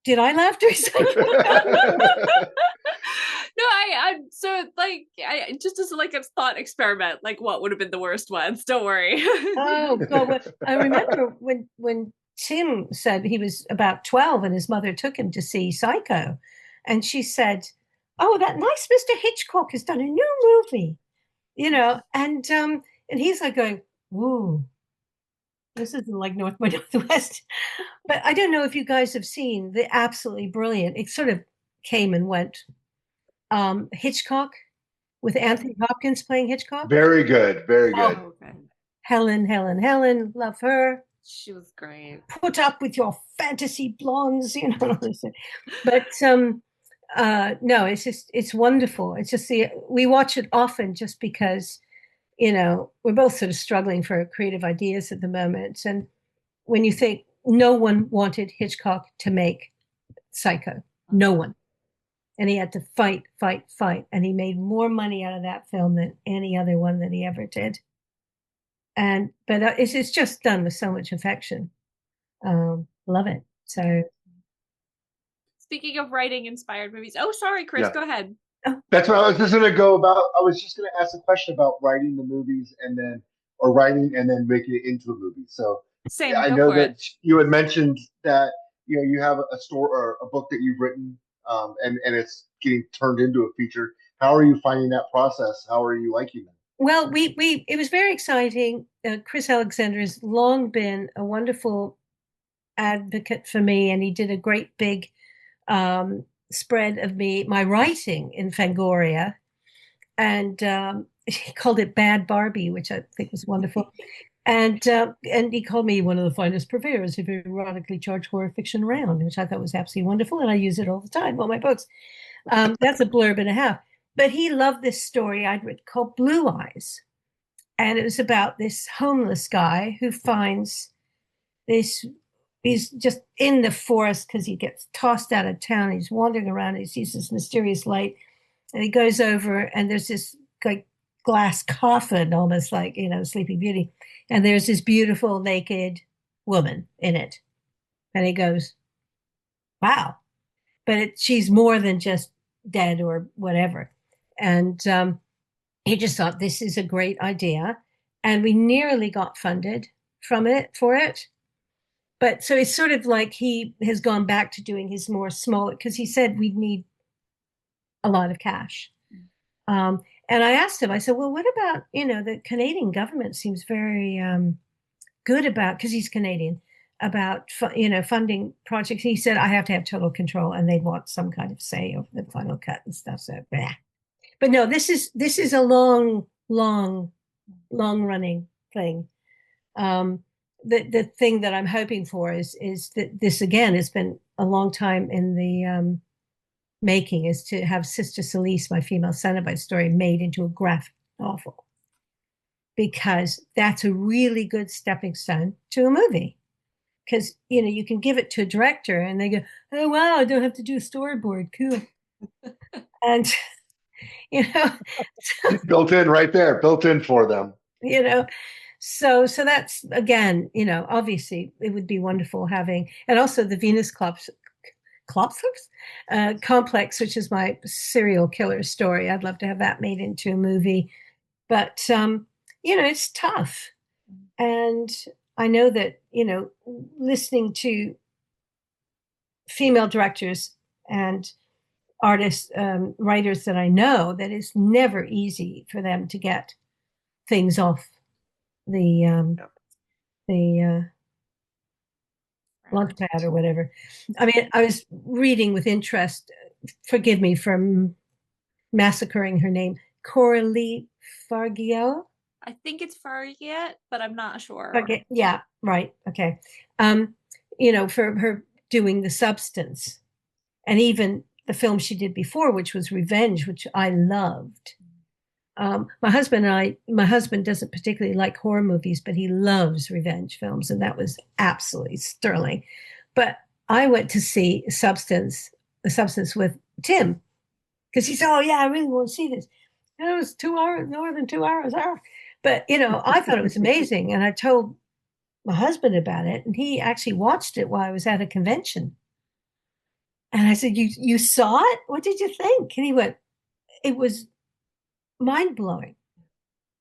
Speaker 4: Did I laugh during Psycho?
Speaker 3: No, I just as like a thought experiment, like what would have been the worst ones? Don't worry.
Speaker 4: Oh God! I remember when Tim said he was about 12 and his mother took him to see Psycho, and she said, "Oh, that nice Mr. Hitchcock has done a new movie," and he's like going, "Ooh, this isn't like North by Northwest." But I don't know if you guys have seen the absolutely brilliant. It sort of came and went. Hitchcock, with Anthony Hopkins playing Hitchcock.
Speaker 5: Very good. Very good.
Speaker 3: Oh, okay.
Speaker 4: Helen, love her.
Speaker 3: She was great.
Speaker 4: Put up with your fantasy blondes, you know. But no, it's wonderful. It's just we watch it often just because, you know, we're both sort of struggling for creative ideas at the moment. And when you think no one wanted Hitchcock to make Psycho, no one. And he had to fight, fight, fight. And he made more money out of that film than any other one that he ever did. But it's just done with so much affection. Love it. So,
Speaker 3: speaking of writing inspired movies, oh, sorry, Chris,
Speaker 5: Yeah.
Speaker 3: go ahead.
Speaker 5: That's what I was just going to go about. I was just going to ask a question about writing the movies or writing and then making it into a movie. So
Speaker 3: Same,
Speaker 5: I
Speaker 3: go
Speaker 5: know
Speaker 3: for
Speaker 5: that
Speaker 3: it.
Speaker 5: you had mentioned that, you know, you have a story or a book that you've written, and it's getting turned into a feature. How are you finding that process? How are you liking it?
Speaker 4: well, it was very exciting. Chris Alexander has long been a wonderful advocate for me, and he did a great big spread of my writing in Fangoria, and he called it Bad Barbie, which I think was wonderful. And he called me one of the finest purveyors of erotically charged horror fiction around, which I thought was absolutely wonderful, and I use it all the time on my books. That's a blurb and a half. But he loved this story I'd written called Blue Eyes, and it was about this homeless guy who finds this. He's just in the forest because he gets tossed out of town. He's wandering around. He sees this mysterious light, and he goes over, and there's this like glass coffin, almost like, you know, Sleeping Beauty, and there's this beautiful naked woman in it, and he goes, "Wow!" But she's more than just dead or whatever, and he just thought this is a great idea, and we nearly got funded for it. But so it's sort of like he has gone back to doing his more smaller, because he said we'd need a lot of cash. And I asked him, I said, well, what about, you know, the Canadian government seems very good about, because he's Canadian, about, you know, funding projects. He said, I have to have total control, and they'd want some kind of say over the final cut and stuff. So, bleh. But no, this is a long running thing. The thing that I'm hoping for is that this again has been a long time in the making, is to have Sister Celise, my female cenobite story, made into a graphic novel, because that's a really good stepping stone to a movie. Because, you know, you can give it to a director and they go, oh wow, I don't have to do a storyboard, cool. And you know,
Speaker 5: Built in right there, built in for them.
Speaker 4: You know, so that's, again, you know, obviously it would be wonderful having, and also the Venus complex, which is my serial killer story. I'd love to have that made into a movie, but you know, it's tough. And I know that, you know, listening to female directors and artists, writers that I know, that it's never easy for them to get things off the launchpad or whatever. I mean, I was reading with interest, forgive me for massacring her name, Coralie Fargiel.
Speaker 3: I think it's Fargiet, but I'm not sure.
Speaker 4: Okay, yeah, right. Okay. You know, for her doing The Substance, and even the film she did before, which was Revenge, which I loved. My husband doesn't particularly like horror movies, but he loves revenge films, and that was absolutely sterling. But I went to see The Substance with Tim, because he said, oh yeah, I really want to see this. And it was 2 hours, more than 2 hours. But, you know, I thought it was amazing. And I told my husband about it, and he actually watched it while I was at a convention. And I said, you saw it? What did you think? And he went, it was mind-blowing.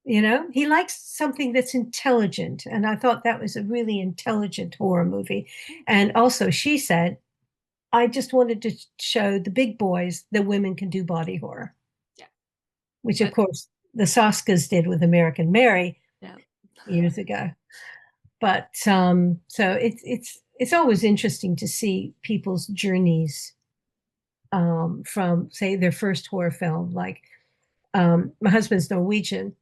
Speaker 4: You know, he likes something that's intelligent. And I thought that was a really intelligent horror movie. And also, she said, I just wanted to show the big boys that women can do body horror. Yeah. Which, of course, the Saskas did with American Mary years ago. But so it's always interesting to see people's journeys from, say, their first horror film. Like, my husband's Norwegian,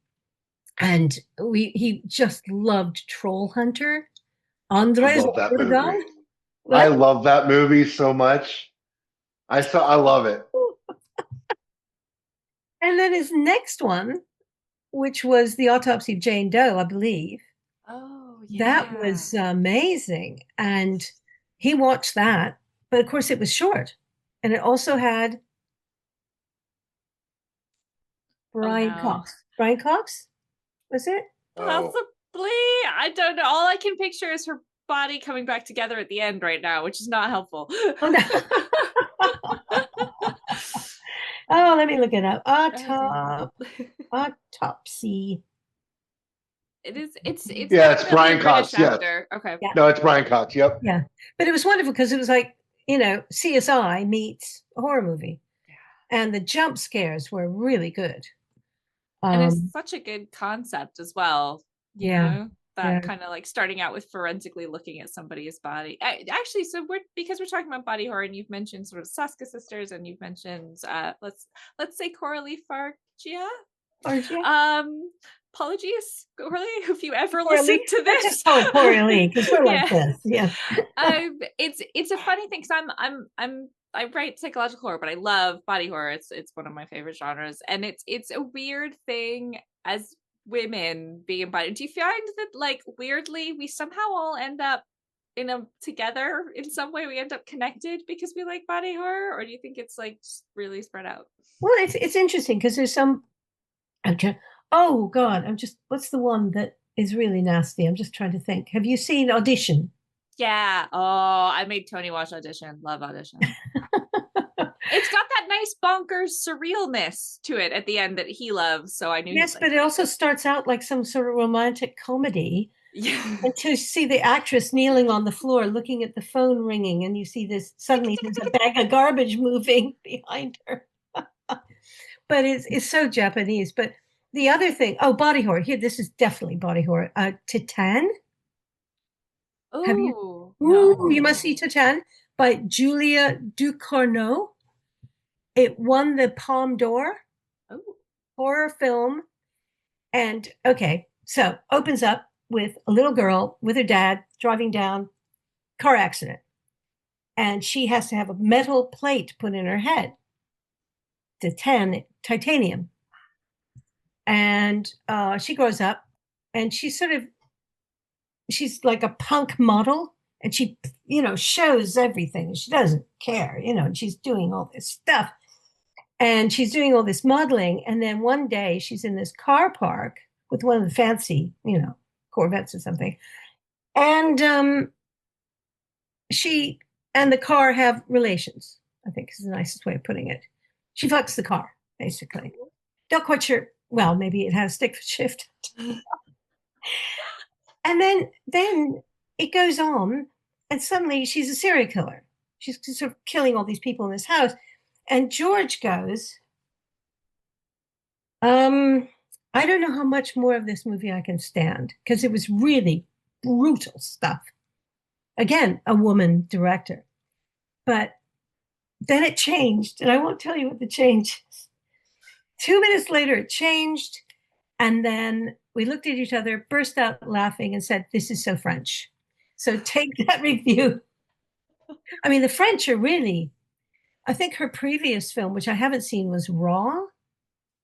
Speaker 4: and he just loved Troll Hunter.
Speaker 5: I
Speaker 4: Andres
Speaker 5: love that
Speaker 4: Urdahl.
Speaker 5: movie. I
Speaker 4: What?
Speaker 5: love that movie so much. I love it.
Speaker 4: And then his next one, which was The Autopsy of Jane Doe, I believe,
Speaker 3: Oh,
Speaker 4: that
Speaker 3: yeah.
Speaker 4: was amazing. And he watched that, but of course it was short. And it also had Brian
Speaker 3: no.
Speaker 4: Cox. Brian Cox, was it?
Speaker 5: Oh,
Speaker 3: Possibly. I don't know. All I can picture is her body coming back together at the end right now, which is not helpful.
Speaker 4: Oh, no. Oh, let me look it up. Autopsy.
Speaker 3: It's
Speaker 5: yeah, it's
Speaker 3: definitely
Speaker 5: Brian
Speaker 3: a British
Speaker 5: Cox. Yes.
Speaker 3: actor. Okay.
Speaker 4: Yeah.
Speaker 5: No, it's Brian Cox. Yep.
Speaker 4: Yeah. But it was wonderful because it was like, CSI meets a horror movie. And the jump scares were really good.
Speaker 3: And it's such a good concept as well. You
Speaker 4: Yeah.
Speaker 3: know, that
Speaker 4: Yeah.
Speaker 3: kind of like starting out with forensically looking at somebody's body. Actually, so because we're talking about body horror, and you've mentioned sort of Saska sisters, and you've mentioned let's say Coralie Fargia.
Speaker 4: Fargia?
Speaker 3: Apologies, Coralie, if you ever
Speaker 4: Coralie.
Speaker 3: listen to
Speaker 4: Let's
Speaker 3: this.
Speaker 4: just call it Coralie because we're like
Speaker 3: Yeah.
Speaker 4: this. Yeah.
Speaker 3: It's a funny thing because I write psychological horror, but I love body horror. It's one of my favorite genres, and it's a weird thing as women being in body. Do you find that like weirdly we somehow all end up together in some way? We end up connected because we like body horror, or do you think it's like just really spread out?
Speaker 4: Well, it's interesting because there's some. Oh God, what's the one that is really nasty? I'm just trying to think. Have you seen Audition?
Speaker 3: Yeah. Oh, I made Tony watch Audition. Love Audition. It's got that nice bonkers surrealness to it at the end that he loves. So I knew.
Speaker 4: Yes, but it also starts out like some sort of romantic comedy.
Speaker 3: Yeah.
Speaker 4: Until you see the actress kneeling on the floor looking at the phone ringing, and you see this suddenly there's a bag of garbage moving behind her. But it's so Japanese. But the other thing, body horror. Here, this is definitely body horror. Titan. Have you?
Speaker 3: Oh
Speaker 4: Ooh,
Speaker 3: no!
Speaker 4: you must see Titan by Julia Ducournau. It won the Palme d'Or
Speaker 3: Oh.
Speaker 4: horror film. And okay, so opens up with a little girl with her dad driving down, car accident. And she has to have a metal plate put in her head, titanium. And she grows up and she's like a punk model, and she, shows everything. She doesn't care, and she's doing all this stuff. And she's doing all this modeling. And then one day she's in this car park with one of the fancy, Corvettes or something. And she and the car have relations, I think is the nicest way of putting it. She fucks the car, basically. Not quite sure. Well, maybe it had a stick shift. And then it goes on, and suddenly she's a serial killer. She's sort of killing all these people in this house. And George goes, I don't know how much more of this movie I can stand, because it was really brutal stuff. Again, a woman director. But then it changed, and I won't tell you what the change is. 2 minutes later, it changed, and then we looked at each other, burst out laughing, and said, "This is so French." So take that review. I mean, the French are really, I think her previous film, which I haven't seen, was Raw.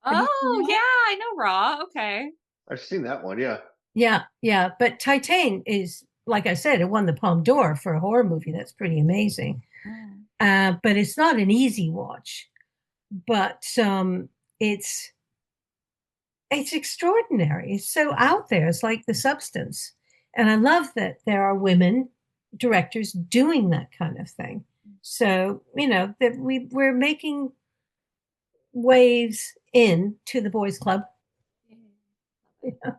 Speaker 3: Oh yeah, I know Raw. Okay.
Speaker 5: I've seen that one. Yeah.
Speaker 4: Yeah. But Titan is, like I said, it won the Palme d'Or for a horror movie. That's pretty amazing. But it's not an easy watch. But it's extraordinary. It's so out there. It's like The Substance. And I love that there are women directors doing that kind of thing. So, that we're making waves into the boys club. Yeah.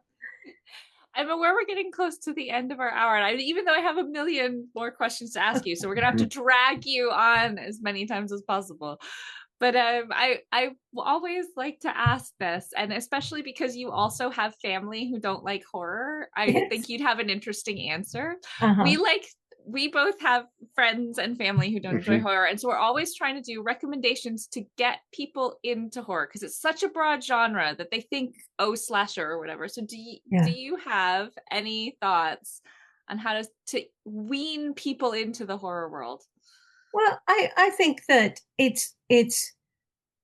Speaker 3: I'm aware we're getting close to the end of our hour, and even though I have a million more questions to ask you, so we're gonna have to drag you on as many times as possible. But I always like to ask this, and especially because you also have family who don't like horror, I think you'd have an interesting answer. We both have friends and family who don't enjoy horror, and so we're always trying to do recommendations to get people into horror because it's such a broad genre that they think slasher or whatever. So do you have any thoughts on how to wean people into the horror world?
Speaker 4: Well, I think that it's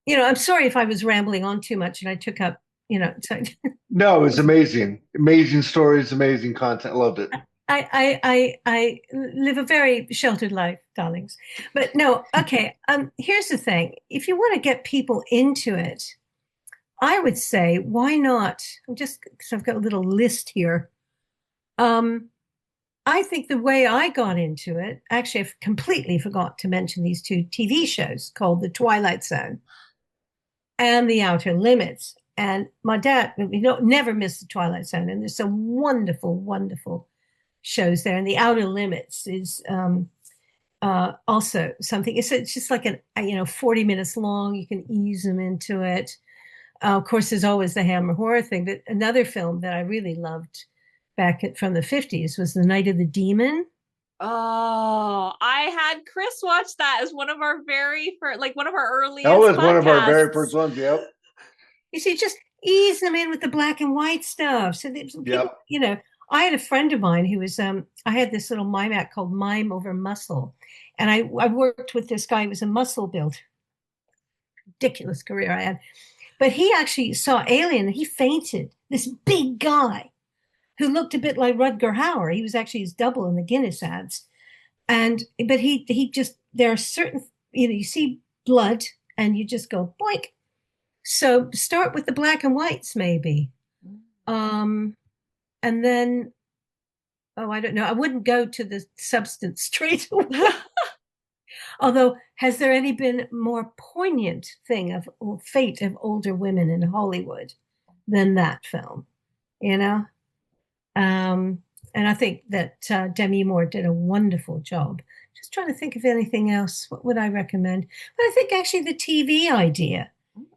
Speaker 4: I'm sorry if I was rambling on too much and I took up, so
Speaker 5: No, it was amazing. Amazing stories, amazing content. Loved it.
Speaker 4: I live a very sheltered life, darlings. But no, okay. Here's the thing. If you want to get people into it, I would say, why not? So I've got a little list here. I think the way I got into it, actually, I completely forgot to mention these two TV shows called The Twilight Zone and The Outer Limits. And my dad, never missed The Twilight Zone. And there's some wonderful, wonderful shows there. And The Outer Limits is also something. It's just like 40 minutes long. You can ease them into it. Of course, there's always the Hammer horror thing. But another film that I really loved from the 50s was The Night of the Demon.
Speaker 3: Oh, I had Chris watch that as one of our very first, like one of our earliest
Speaker 5: That was
Speaker 3: podcasts.
Speaker 5: one of our very first ones. Yep.
Speaker 4: You see, just ease them in with the black and white stuff. So people, I had a friend of mine who was, I had this little mime act called Mime Over Muscle. And I worked with this guy who was a muscle builder. Ridiculous career I had. But he actually saw Alien and he fainted. This big guy who looked a bit like Rutger Hauer. He was actually his double in the Guinness ads. But he just, there are certain, you see blood and you just go boink. So start with the black and whites, maybe. And then, I don't know. I wouldn't go to the substance straight away. Although, has there any been more poignant thing of fate of older women in Hollywood than that film? And I think that Demi Moore did a wonderful job. Just trying to think of anything else. What would I recommend? But I think actually the TV idea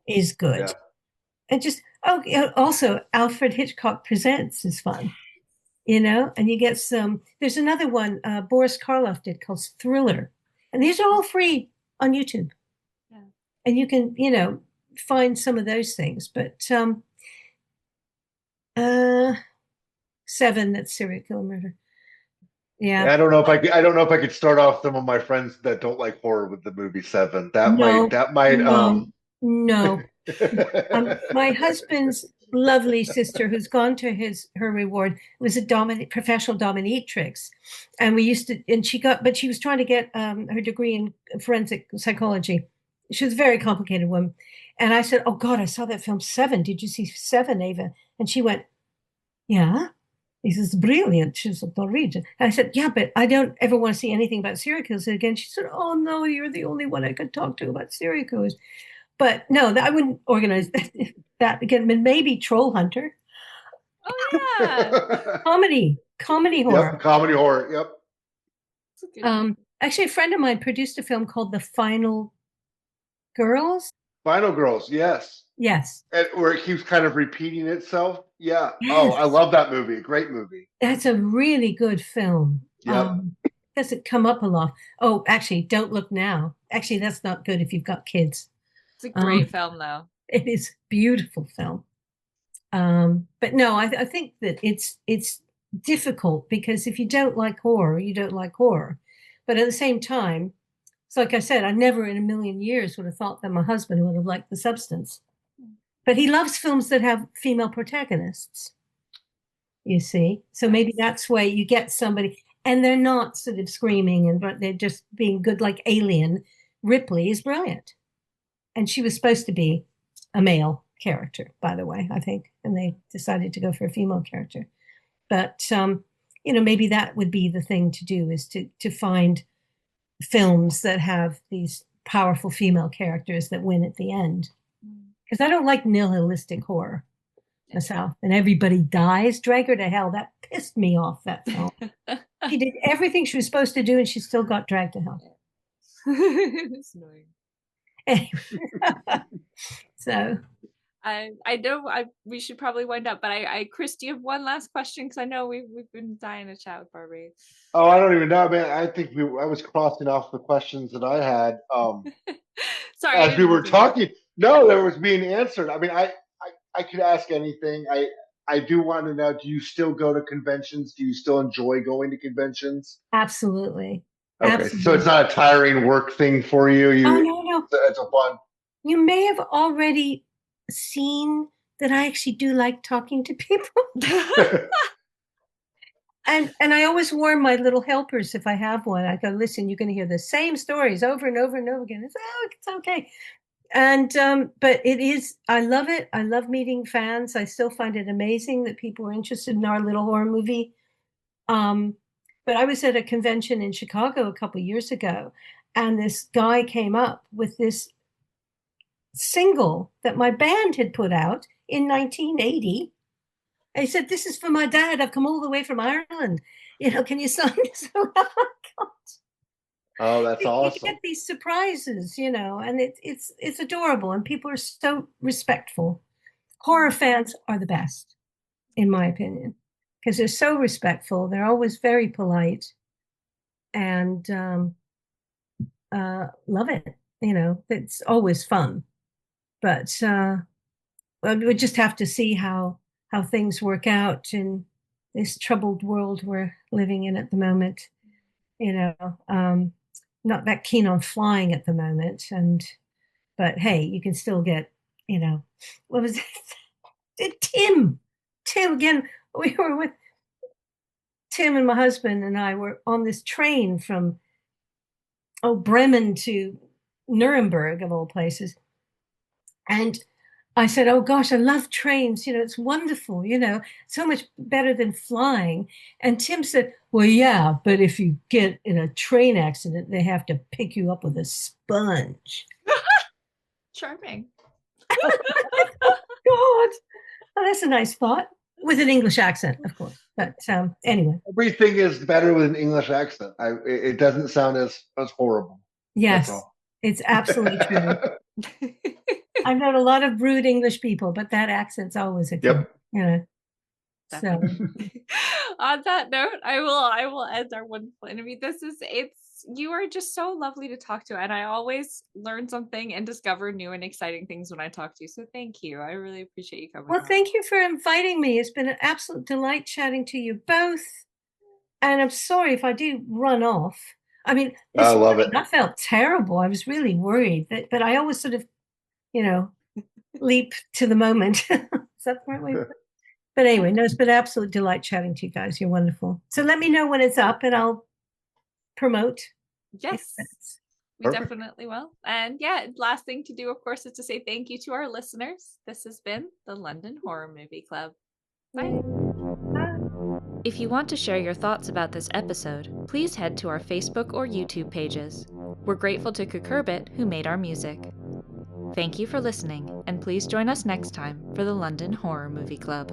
Speaker 4: is good. Yeah. And just, also Alfred Hitchcock Presents is fun, and you get there's another one Boris Karloff did called Thriller. And these are all free on YouTube. Yeah. And you can, find some of those things. But Seven, that's serial killer murder. Yeah.
Speaker 5: I don't know if I don't know if I could start off some of my friends that don't like horror with the movie Seven. That might
Speaker 4: No. My husband's lovely sister, who's gone to her reward, was a professional dominatrix, and she was trying to get her degree in forensic psychology. She was a very complicated woman, and I said, "Oh God, I saw that film Seven. Did you see Seven, Ava?" And she went, "Yeah." This is brilliant. She's a Norwegian. And I said, "Yeah, but I don't ever want to see anything about serial killers again." She said, "Oh no, you're the only one I could talk to about serial killers." But no, I wouldn't organize that again. Maybe Troll Hunter.
Speaker 3: Oh yeah,
Speaker 4: comedy horror.
Speaker 5: Yep, comedy horror.
Speaker 4: Yep. Actually, a friend of mine produced a film called The Final Girls.
Speaker 5: Final Girls, yes.
Speaker 4: Yes.
Speaker 5: And where it keeps kind of repeating itself. Yeah. Yes. Oh, I love that movie. Great movie.
Speaker 4: That's a really good film.
Speaker 5: Yep.
Speaker 4: Doesn't come up a lot. Oh, actually, Don't Look Now. Actually, that's not good if you've got kids.
Speaker 3: It's a great film, though.
Speaker 4: It is a beautiful film. But no, I think that it's difficult because if you don't like horror, you don't like horror. But at the same time, it's like I said, I never in a million years would have thought that my husband would have liked The Substance. But he loves films that have female protagonists, you see. So maybe that's why you get somebody, and they're not sort of screaming, but they're just being good, like Alien. Ripley is brilliant. And she was supposed to be a male character, by the way, I think. And they decided to go for a female character. But, maybe that would be the thing to do, is to find films that have these powerful female characters that win at the end. Because I don't like nihilistic horror myself. And everybody dies. Drag her to hell. That pissed me off, that film. She did everything she was supposed to do, and she still got dragged to hell.
Speaker 3: It's annoying.
Speaker 4: Anyway. So
Speaker 3: I know we should probably wind up, but Chris, do you have one last question? Because I know we've been dying to chat with Barbie.
Speaker 5: Oh, I don't even know, man. I think I was crossing off the questions that I had.
Speaker 3: Sorry,
Speaker 5: as we were talking. No, that was being answered. I mean, I could ask anything. I do want to know, do you still go to conventions? Do you still enjoy going to conventions?
Speaker 4: Absolutely.
Speaker 5: Okay, so
Speaker 4: Absolutely.
Speaker 5: it's not a tiring work thing for you.
Speaker 4: Oh, no.
Speaker 5: It's a fun.
Speaker 4: You may have already seen that I actually do like talking to people. And I always warn my little helpers if I have one. I go, listen, you're going to hear the same stories over and over and over again. It's okay. And but it is, I love it. I love meeting fans. I still find it amazing that people are interested in our little horror movie. But I was at a convention in Chicago a couple of years ago, and this guy came up with this single that my band had put out in 1980. And he said, "This is for my dad. I've come all the way from Ireland. Can you sign this?"
Speaker 5: Oh, that's
Speaker 4: You
Speaker 5: awesome.
Speaker 4: get these surprises, and it's adorable, and people are so respectful. Horror fans are the best, in my opinion, because they're so respectful. They're always very polite, and love it. It's always fun. But we just have to see how things work out in this troubled world we're living in at the moment. Not that keen on flying at the moment, but hey, you can still get, what was it? Tim again. We were with Tim, and my husband and I were on this train from Bremen to Nuremberg, of all places, and I said, "Oh gosh, I love trains. It's wonderful, so much better than flying." And Tim said, "Well, yeah, but if you get in a train accident, they have to pick you up with a sponge."
Speaker 3: Charming.
Speaker 4: God, oh, that's a nice thought. With an English accent, of course. But anyway.
Speaker 5: Everything is better with an English accent. It doesn't sound as horrible.
Speaker 4: Yes, it's absolutely true. I've known a lot of rude English people, but that accent's always a kid.
Speaker 5: Yep.
Speaker 4: So
Speaker 3: on that note, I will end our wonderful interview. You are just so lovely to talk to, and I always learn something and discover new and exciting things when I talk to you. So thank you. I really appreciate you coming.
Speaker 4: Well, thank you for inviting me. It's been an absolute delight chatting to you both. And I'm sorry if I do run off. I mean,
Speaker 5: I love it.
Speaker 4: I felt terrible. I was really worried, but I always sort of, leap to the moment. Is that the right way? But anyway, no, it's been an absolute delight chatting to you guys. You're wonderful. So let me know when it's up and I'll promote.
Speaker 3: Yes, we definitely will. And yeah, last thing to do, of course, is to say thank you to our listeners. This has been the London Horror Movie Club. Bye.
Speaker 1: If you want to share your thoughts about this episode, please head to our Facebook or YouTube pages. We're grateful to Kukurbit, who made our music. Thank you for listening, and please join us next time for the London Horror Movie Club.